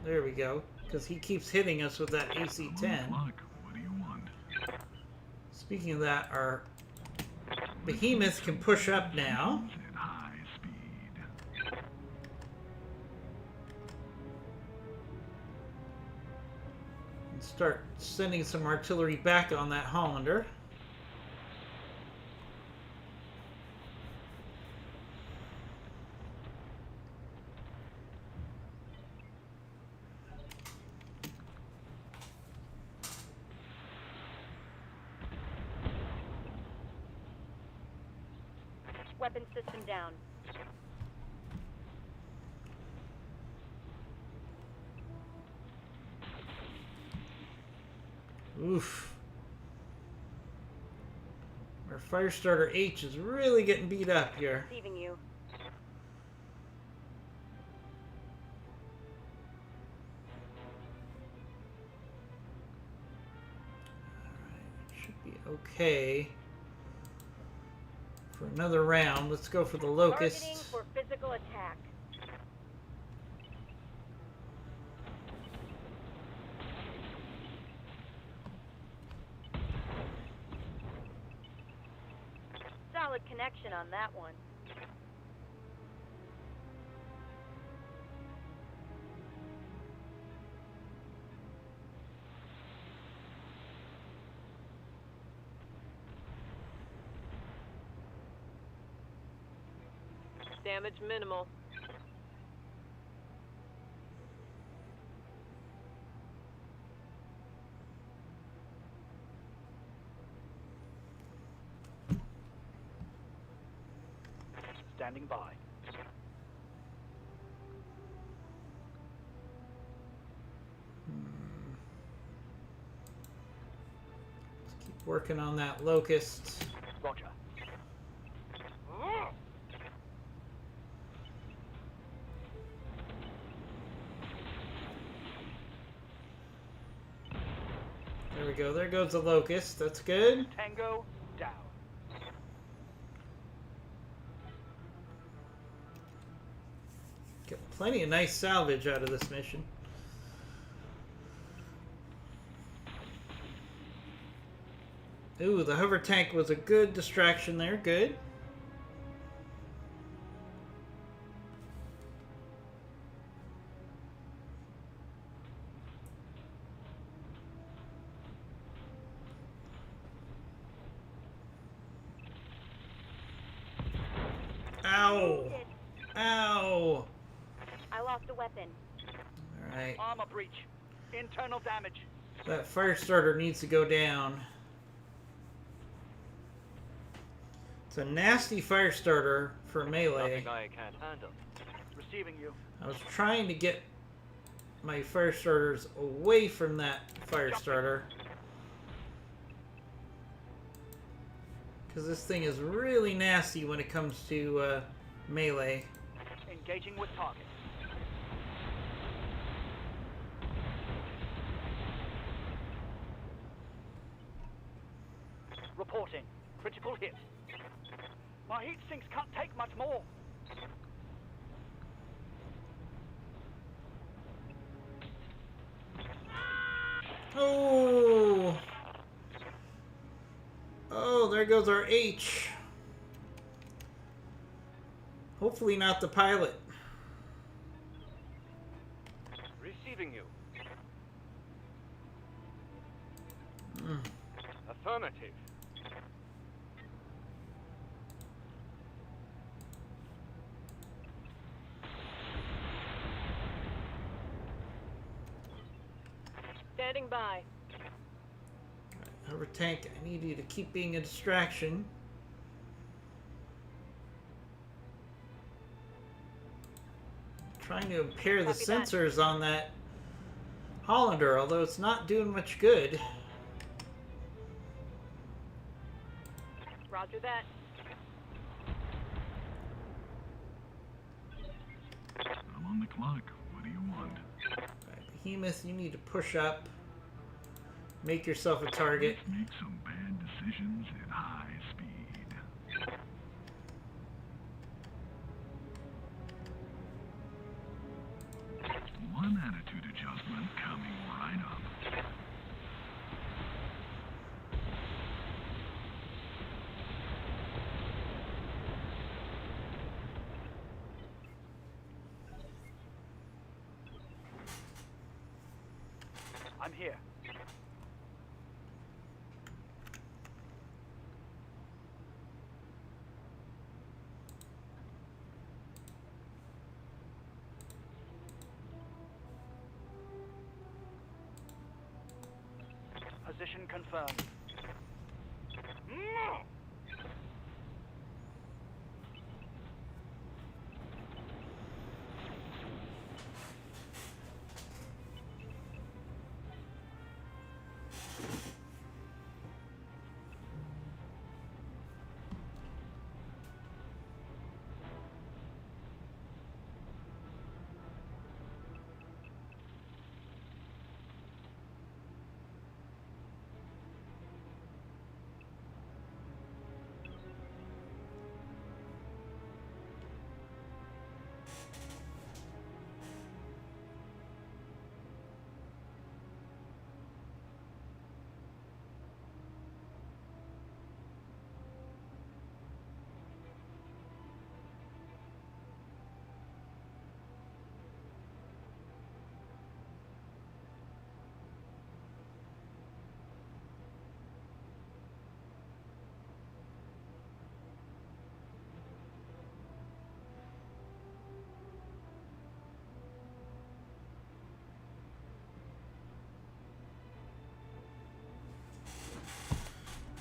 [SPEAKER 1] There we go. Because he keeps hitting us with that AC-10.
[SPEAKER 5] Look, what do you want?
[SPEAKER 1] Speaking of that, our Behemoth can push up now.
[SPEAKER 5] At high speed.
[SPEAKER 1] And start sending some artillery back on that Hollander.
[SPEAKER 4] Weapon system down.
[SPEAKER 1] Oof. Our Firestarter H is really getting beat up here.
[SPEAKER 4] Receiving you.
[SPEAKER 1] Alright, should be okay for another round. Let's go for the Locust.
[SPEAKER 4] Targeting for physical attack. Solid connection on that one. Damage minimal.
[SPEAKER 3] Standing by.
[SPEAKER 1] working on that locust.
[SPEAKER 3] Roger.
[SPEAKER 1] There we go. There goes the locust. That's good.
[SPEAKER 3] Tango down.
[SPEAKER 1] Get plenty of nice salvage out of this mission. Ooh, the hover tank was a good distraction there. Good. Ow! Ow!
[SPEAKER 4] I lost a weapon.
[SPEAKER 1] Alright.
[SPEAKER 3] Armor breach. Internal damage.
[SPEAKER 1] That fire starter needs to go down. It's a nasty fire starter for melee.
[SPEAKER 6] Nothing I can't handle.
[SPEAKER 3] Receiving you.
[SPEAKER 1] I was trying to get my fire starters away from that fire starter. Because this thing is really nasty when it comes to melee.
[SPEAKER 3] Engaging with target. Reporting. Critical hit. My heat sinks can't take much more.
[SPEAKER 1] Oh! Oh, there goes our H. Hopefully not the pilot.
[SPEAKER 6] Receiving you.
[SPEAKER 1] Mm.
[SPEAKER 6] Affirmative.
[SPEAKER 4] Standing by.
[SPEAKER 1] Hover tank, I need you to keep being a distraction. Trying to impair the
[SPEAKER 4] Copy that.
[SPEAKER 1] sensors on that Hollander, although it's not doing much good.
[SPEAKER 4] Roger that.
[SPEAKER 5] I'm on the clock. What do you want?
[SPEAKER 1] Right, Behemoth, you need to push up. Make yourself a target.
[SPEAKER 5] Make some bad decisions at high speed. One attitude adjustment coming right up.
[SPEAKER 3] I'm here. Position confirmed.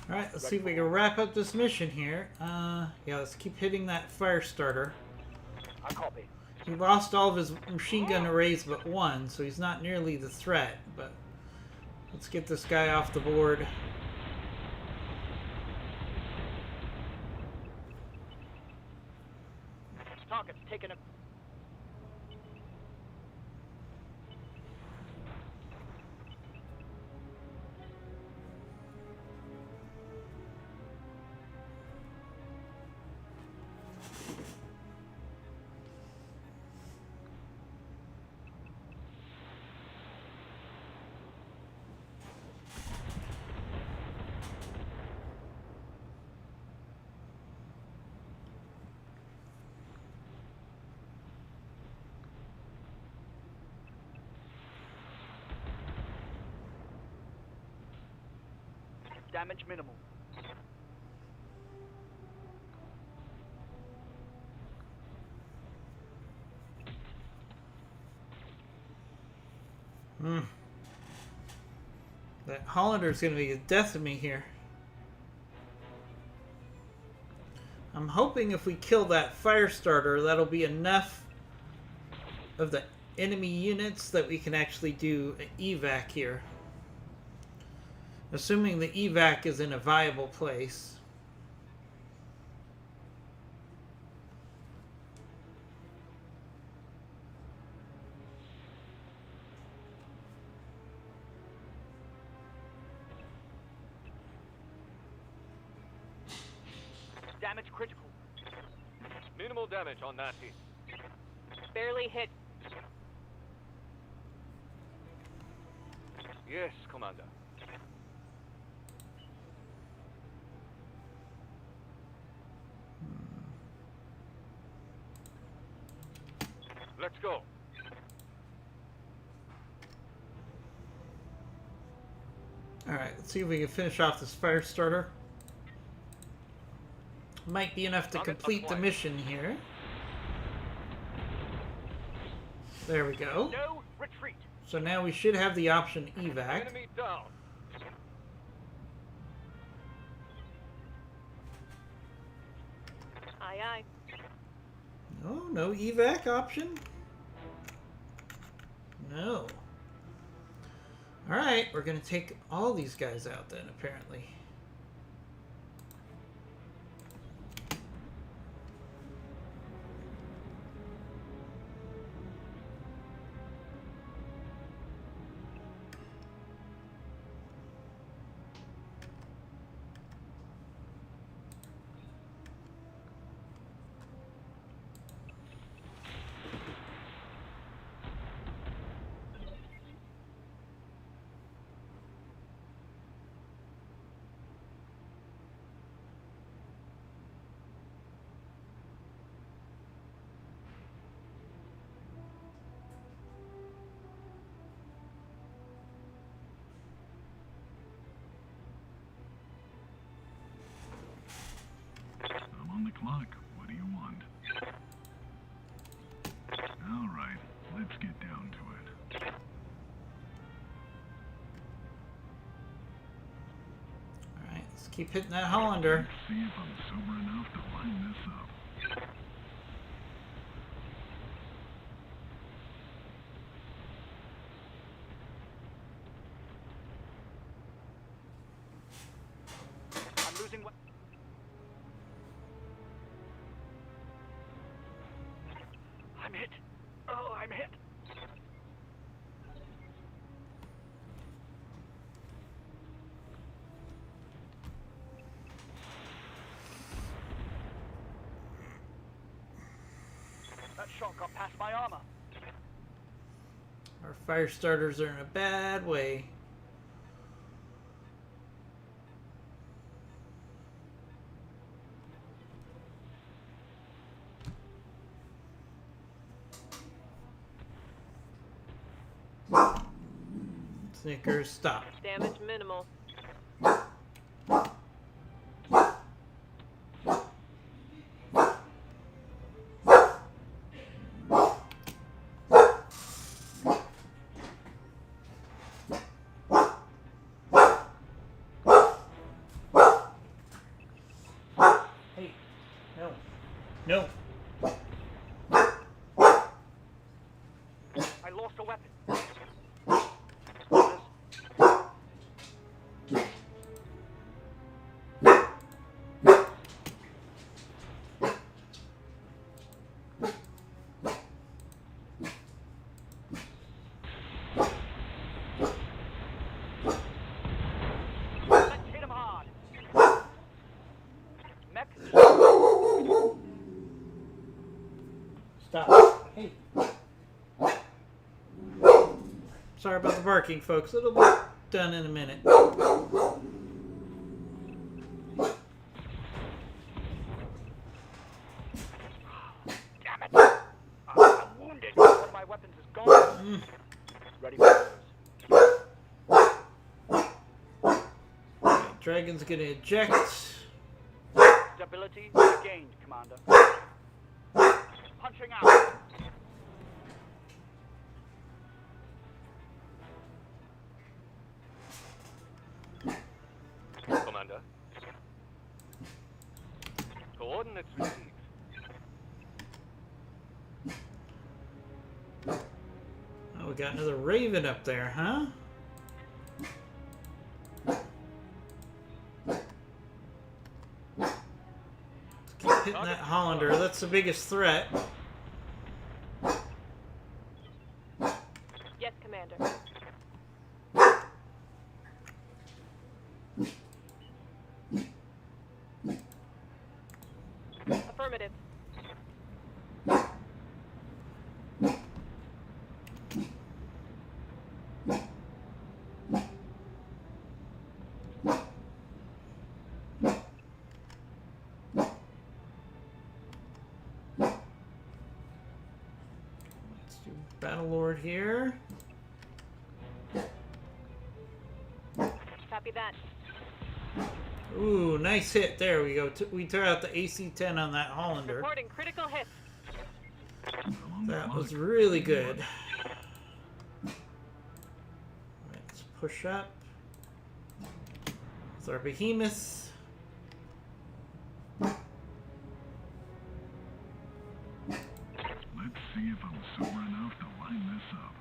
[SPEAKER 1] Alright, let's see if we can wrap up this mission here. Yeah, let's keep hitting that fire starter.
[SPEAKER 3] I copy.
[SPEAKER 1] He lost all of his machine gun arrays but one, so he's not nearly the threat, but let's get this guy off the board.
[SPEAKER 3] Target's taken a... Damage minimal.
[SPEAKER 1] That Hollander's gonna be the death of me here. I'm hoping if we kill that fire starter, that'll be enough of the enemy units that we can actually do an evac here. Assuming the evac is in a viable place.
[SPEAKER 3] Damage critical.
[SPEAKER 6] Minimal damage on that hit.
[SPEAKER 4] Barely hit.
[SPEAKER 6] Yes, Commander. Let's go.
[SPEAKER 1] Alright, let's see if we can finish off this fire starter. Might be enough to
[SPEAKER 6] Target
[SPEAKER 1] complete the
[SPEAKER 6] acquired.
[SPEAKER 1] mission here. There we go.
[SPEAKER 3] No retreat.
[SPEAKER 1] So now we should have the option evac.
[SPEAKER 6] Enemy down.
[SPEAKER 4] Aye, aye.
[SPEAKER 1] Oh, no evac option? No. Alright, we're gonna take all these guys out then, apparently.
[SPEAKER 5] I'm on the clock. What do you want? All right, let's get down to it.
[SPEAKER 1] Alright, let's keep hitting that Hollander.
[SPEAKER 5] Let's see if I'm sober enough to line this up.
[SPEAKER 3] I'm losing what... I'm hit. Oh, I'm hit. That shot got past my armor.
[SPEAKER 1] Our fire starters are in a bad way. Snickers, stop.
[SPEAKER 4] Damage minimal.
[SPEAKER 1] Hey, no. No.
[SPEAKER 3] I lost a weapon.
[SPEAKER 1] Stop. Hey. Sorry about the barking, folks. It'll be done in a minute.
[SPEAKER 3] Damn it! I'm wounded. One of my weapons is gone. Ready for orders.
[SPEAKER 1] Dragon's gonna eject.
[SPEAKER 3] Stability regained, Commander. Punching out.
[SPEAKER 6] Commander. Coordinates received.
[SPEAKER 1] Oh, we got another Raven up there, huh? Keep hitting that Hollander. That's the biggest threat.
[SPEAKER 4] Yes, Commander. Affirmative.
[SPEAKER 1] Let's do Battlelord here.
[SPEAKER 4] Copy that.
[SPEAKER 1] Ooh, nice hit. There we go. We threw out the AC-10 on that Hollander.
[SPEAKER 4] Reporting critical hits.
[SPEAKER 1] That was really good. Let's push up with our behemoth.
[SPEAKER 5] Let's see if I'm sober enough to line this up.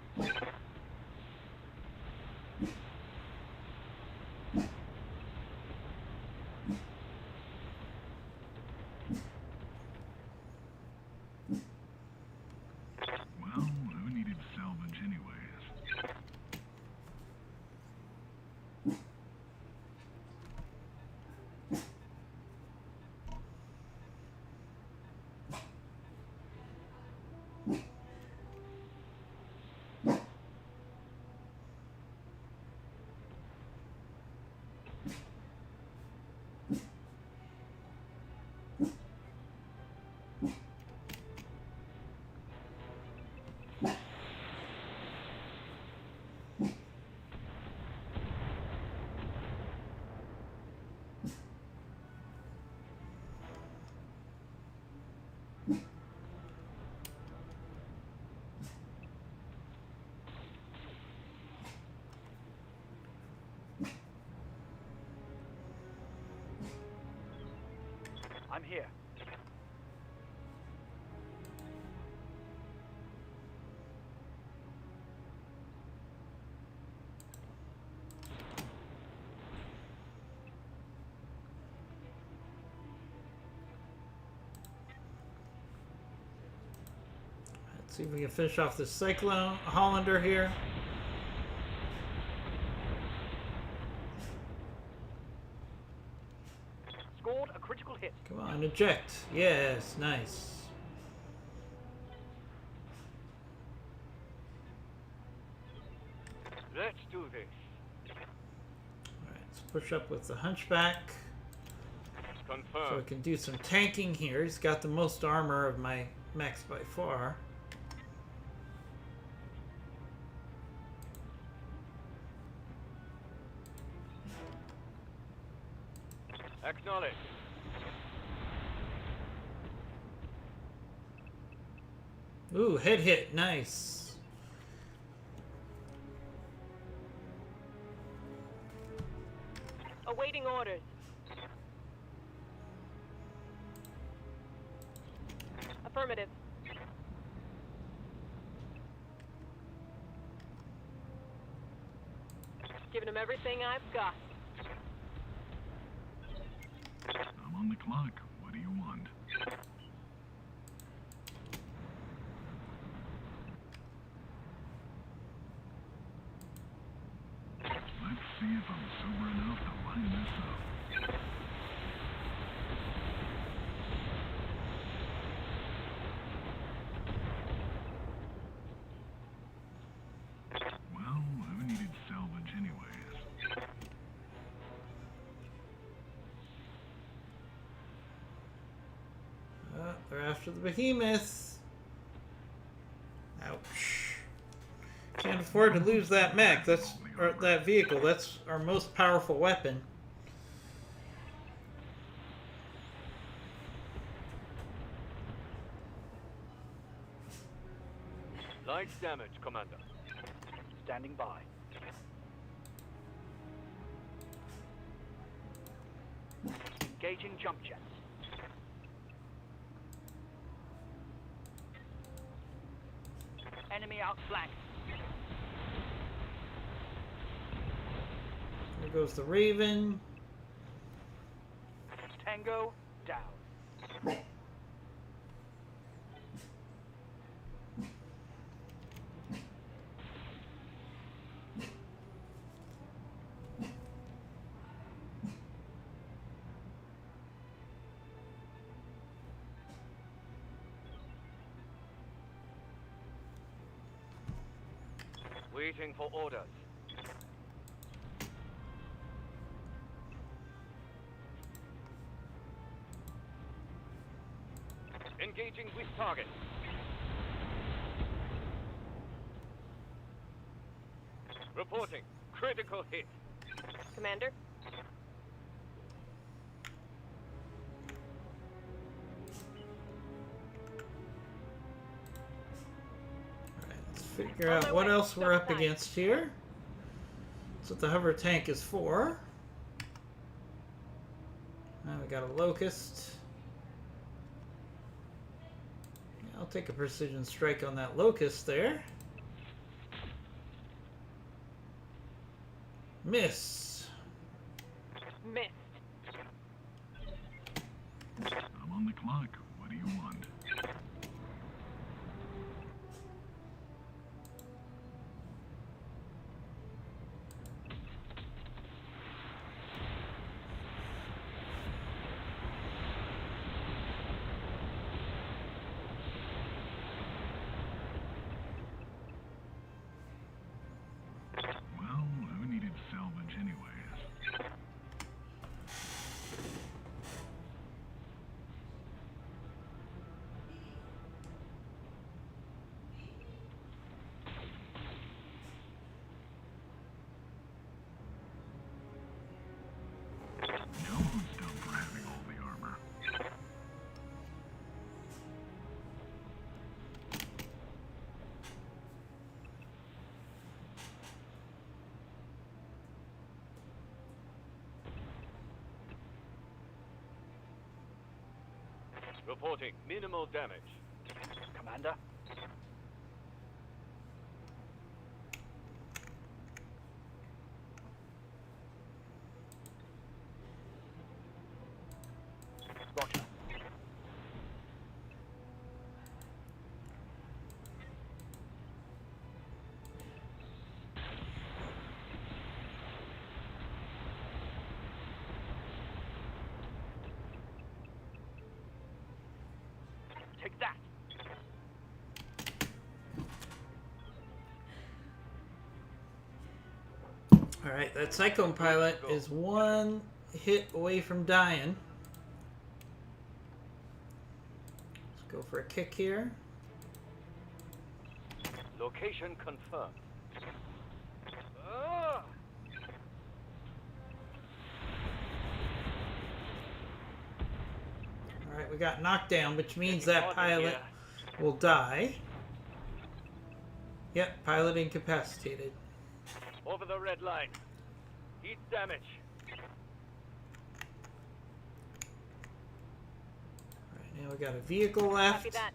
[SPEAKER 5] Well, who needed salvage anyways?
[SPEAKER 3] I'm here.
[SPEAKER 1] Let's see if we can finish off this Cyclone Hollander here.
[SPEAKER 3] Scored a critical hit.
[SPEAKER 1] Come on, eject. Yes, nice.
[SPEAKER 6] Let's do this.
[SPEAKER 1] Alright, let's push up with the Hunchback. So we
[SPEAKER 6] Confirmed.
[SPEAKER 1] can do some tanking here. He's got the most armor of my mechs by far.
[SPEAKER 6] Acknowledge.
[SPEAKER 1] Ooh, hit. Nice.
[SPEAKER 4] Awaiting orders. Affirmative. Giving him everything I've got.
[SPEAKER 5] I'm on the clock. What do you want? Let's see if I'm sober enough to line this up.
[SPEAKER 1] they're after the behemoth. Ouch. Can't afford to lose that mech. Or that vehicle. That's our most powerful weapon.
[SPEAKER 6] Light damage, Commander.
[SPEAKER 3] Standing by. Engaging jump jets. Enemy outflanked.
[SPEAKER 1] There goes the Raven.
[SPEAKER 3] Tango down.
[SPEAKER 6] Waiting for orders. Engaging with target. Reporting. Critical hit.
[SPEAKER 4] Commander?
[SPEAKER 1] Let's figure out what else we're up against here. That's what the hover tank is for. Now we got a locust. I'll take a precision strike on that locust there. Miss.
[SPEAKER 4] Missed.
[SPEAKER 5] I'm on the clock. What do you want? Well, who needed salvage anyways? Now who's dumb for having all the armor?
[SPEAKER 6] Reporting. Minimal damage.
[SPEAKER 3] Commander. Roger. Take that.
[SPEAKER 1] Alright, that Cyclone pilot is one hit away from dying. Let's go for a kick here.
[SPEAKER 6] Location confirmed. Ah!
[SPEAKER 1] Alright, we got knocked down, which means that pilot will die. Yep, pilot incapacitated.
[SPEAKER 6] Over the red line. Heat damage.
[SPEAKER 1] Alright, now we got a vehicle left.
[SPEAKER 4] Copy that.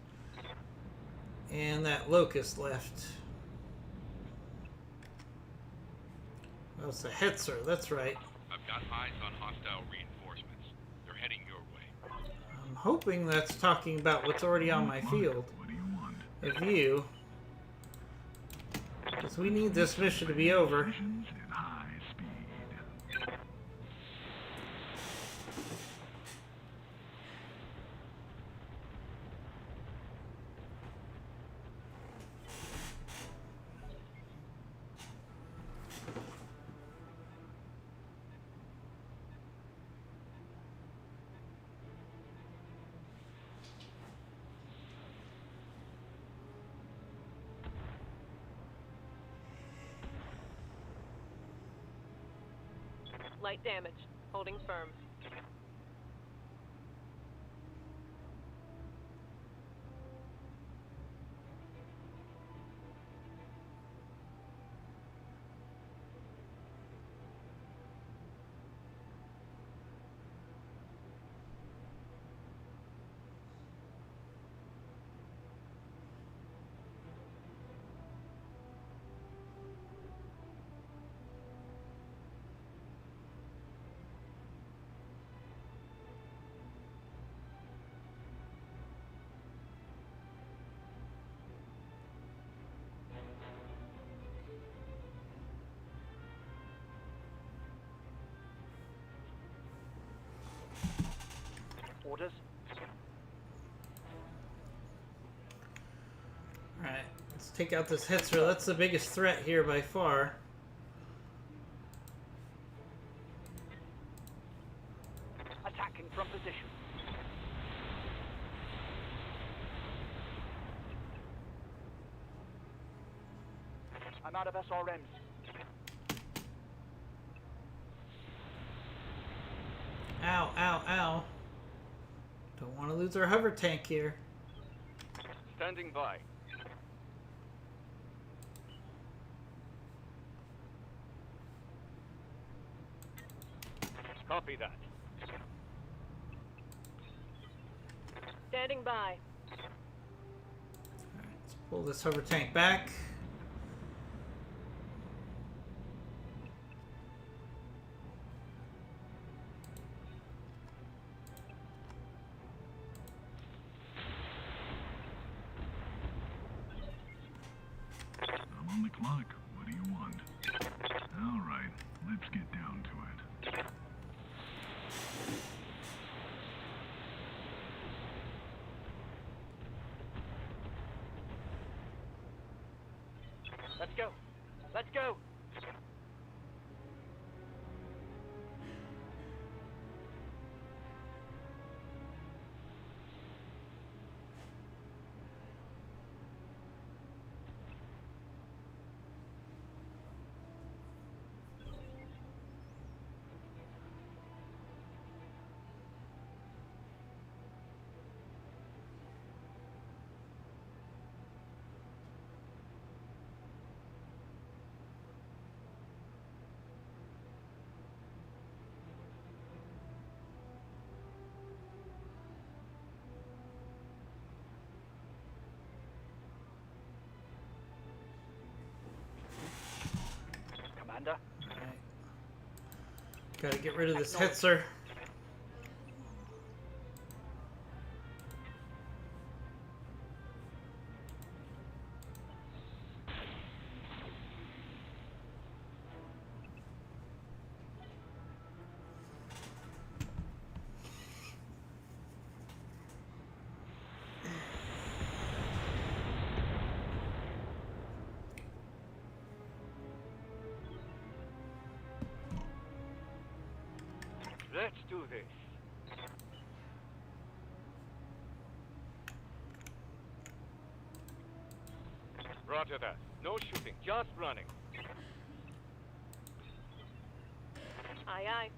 [SPEAKER 1] And that locust left. Oh, it's a Hetzer, that's right.
[SPEAKER 7] I've got eyes on hostile reinforcements. They're heading your way.
[SPEAKER 1] I'm hoping that's talking about what's already on my field
[SPEAKER 5] What do you want?
[SPEAKER 1] of view. Because we need this mission to be over.
[SPEAKER 5] Missions at high speed.
[SPEAKER 4] Light damage. Holding firm.
[SPEAKER 3] Orders?
[SPEAKER 1] Alright, let's take out this Hetzer. That's the biggest threat here by far.
[SPEAKER 3] Attacking from position. I'm out of SRMs.
[SPEAKER 1] Ow, ow, ow. Don't want to lose our hover tank here.
[SPEAKER 6] Standing by. Copy that.
[SPEAKER 4] Standing by.
[SPEAKER 1] Alright, let's pull this hover tank back.
[SPEAKER 5] I'm on the clock. What do you want? All right, let's get down to it.
[SPEAKER 3] Let's go. Let's go. Commander?
[SPEAKER 1] Alright. Gotta get rid of this Hetzer.
[SPEAKER 6] Let's do this. Roger that. No shooting, just running.
[SPEAKER 4] Aye, aye.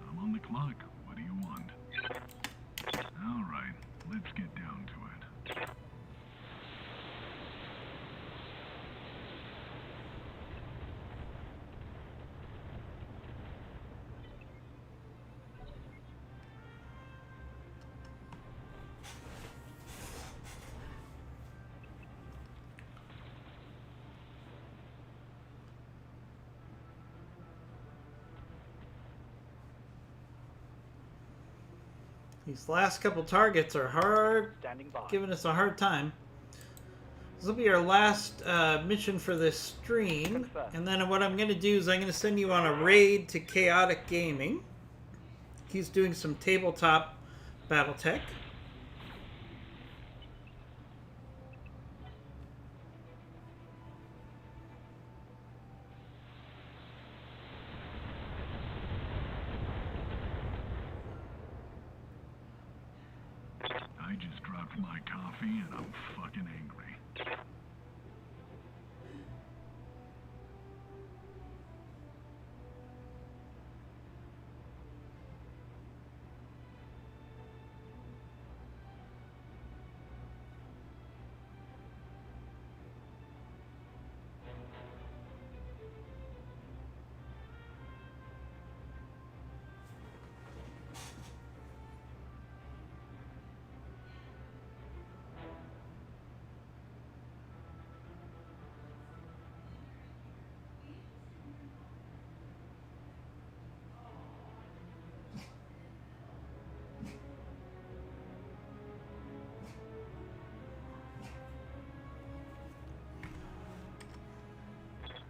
[SPEAKER 5] I'm on the clock. What do you want? All right, let's get down to it.
[SPEAKER 1] These last couple targets are hard,
[SPEAKER 3] Standing by.
[SPEAKER 1] giving us a hard time. This will be our last mission for this stream. And then what I'm going to do is I'm going to send you on a raid to Chaotic Gaming. He's doing some tabletop Battletech.
[SPEAKER 5] sipped my coffee and I'm fucking angry.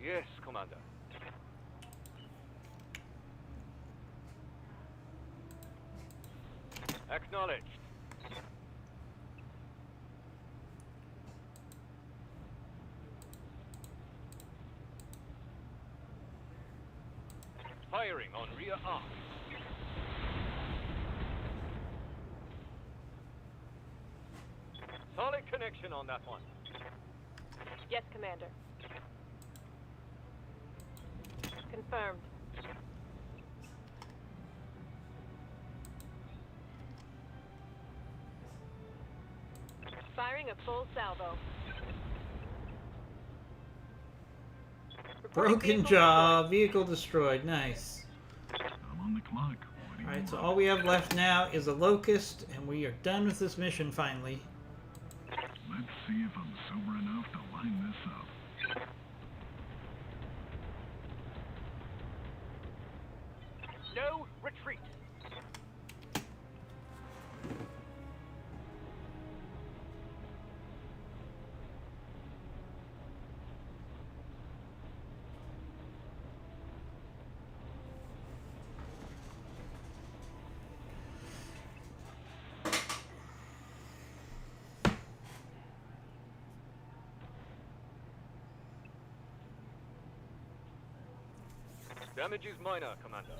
[SPEAKER 6] Yes, Commander. Acknowledged. Firing on rear arm. Solid connection on that one.
[SPEAKER 4] Yes, Commander. Confirmed. Firing a full salvo. Reporting
[SPEAKER 1] Broken
[SPEAKER 4] vehicle
[SPEAKER 1] jaw, vehicle destroyed. Nice.
[SPEAKER 5] I'm on the clock. What do you
[SPEAKER 1] Alright, so
[SPEAKER 5] want?
[SPEAKER 1] all we have left now is a locust, and we are done with this mission finally.
[SPEAKER 5] Let's see if I'm sober enough to line this up.
[SPEAKER 6] No retreat. Damage is minor, Commander.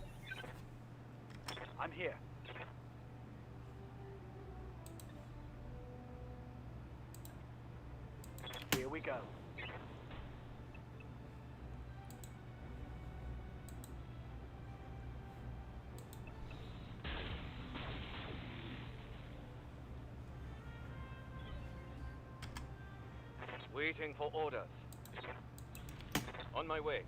[SPEAKER 6] I'm here. Here we go. Waiting for orders. On my way.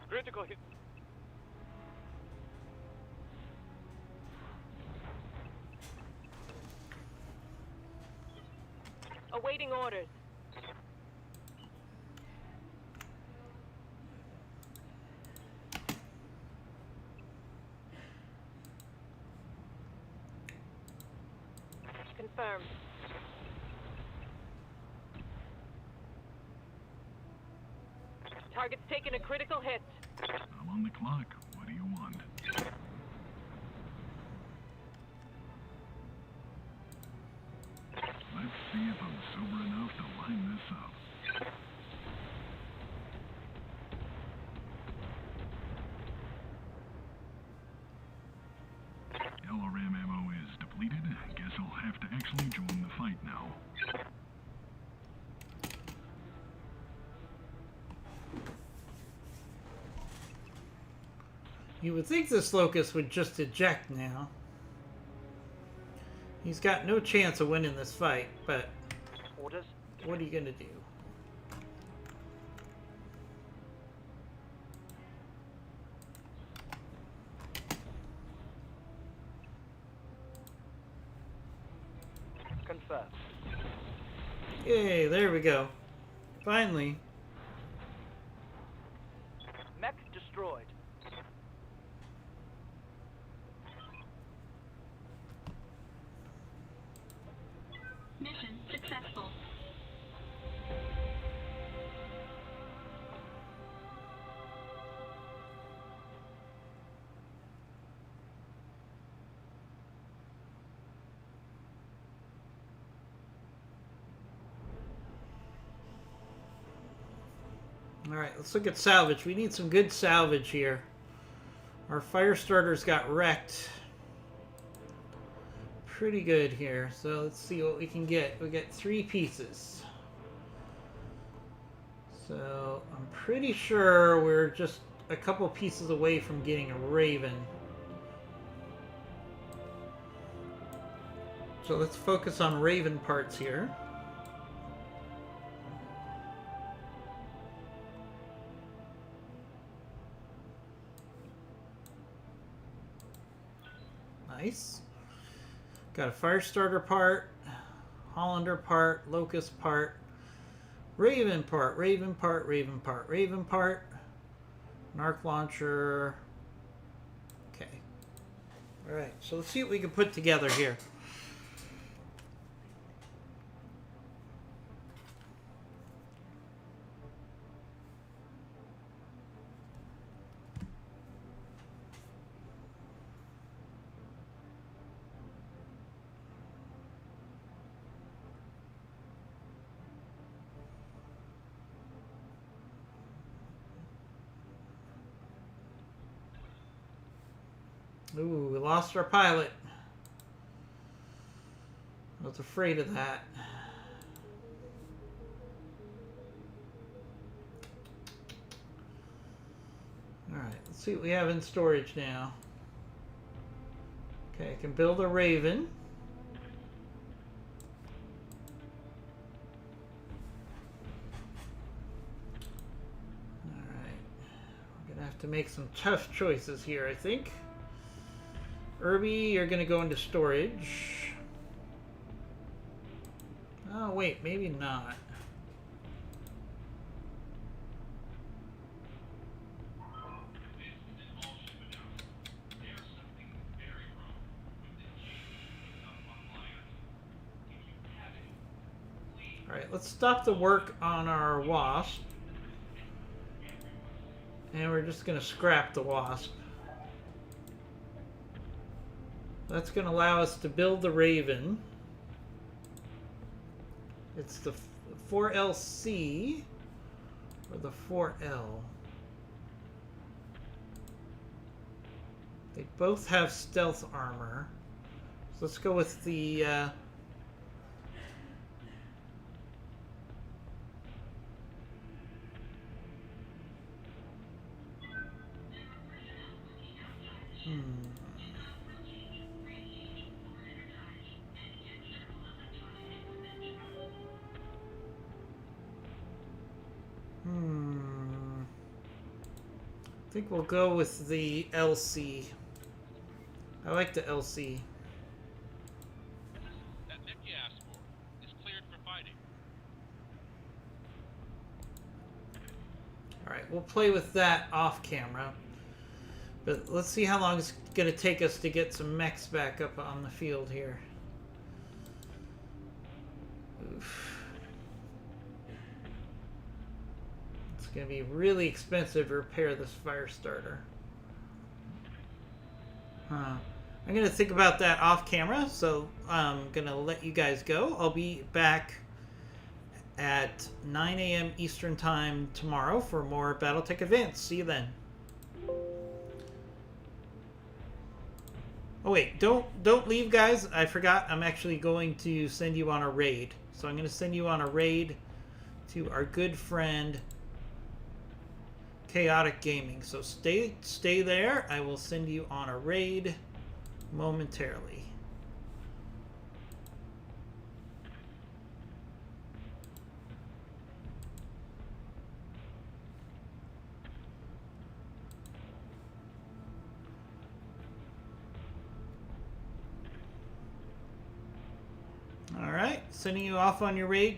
[SPEAKER 6] Critical hit.
[SPEAKER 4] Awaiting orders. Confirmed. Target's taken a critical hit.
[SPEAKER 5] I'm on the clock. What do you want? Let's see if I'm sober enough to line this up. LRM ammo is depleted. Guess I'll have to actually join the fight now.
[SPEAKER 1] You would think this locust would just eject now. He's got no chance of winning this fight, but
[SPEAKER 6] Orders.
[SPEAKER 1] what are you gonna do?
[SPEAKER 6] Confirmed.
[SPEAKER 1] Yay, there we go. Finally.
[SPEAKER 6] Mech destroyed.
[SPEAKER 8] Mission successful.
[SPEAKER 1] Alright, let's look at salvage. We need some good salvage here. Our fire starters got wrecked pretty good here. So let's see what we can get. We get 3 pieces. So I'm pretty sure we're just a couple pieces away from getting a Raven. So let's focus on Raven parts here. Nice. Got a fire starter part, Hollander part, Locust part, Raven part, Raven part, Raven part, Raven part, an arc launcher. Okay. Alright, so let's see what we can put together here. Ooh, we lost our pilot. I was afraid of that. Alright, let's see what we have in storage now. Okay, I can build a Raven. Alright. We're going to have to make some tough choices here, I think. Irby, you're going to go into storage. Oh, wait, maybe not. Alright, let's stop the work on our Wasp. And we're just going to scrap the Wasp. That's going to allow us to build the Raven. It's the 4LC or the 4L. They both have stealth armor. So let's go with the I think we'll go with the LC. I like the LC.
[SPEAKER 7] That Nick you asked for is cleared for fighting.
[SPEAKER 1] Alright, we'll play with that off camera. But let's see how long it's going to take us to get some mechs back up on the field here. Oof. It's going to be really expensive to repair this fire starter. I'm going to think about that off camera, so I'm going to let you guys go. I'll be back at 9 a.m. Eastern Time tomorrow for more Battletech Advanced. See you then. Oh wait, don't leave, guys. I forgot. I'm actually going to send you on a raid. So I'm going to send you on a raid to our good friend Chaotic Gaming. So stay there. I will send you on a raid momentarily. All right, sending you off on your raid.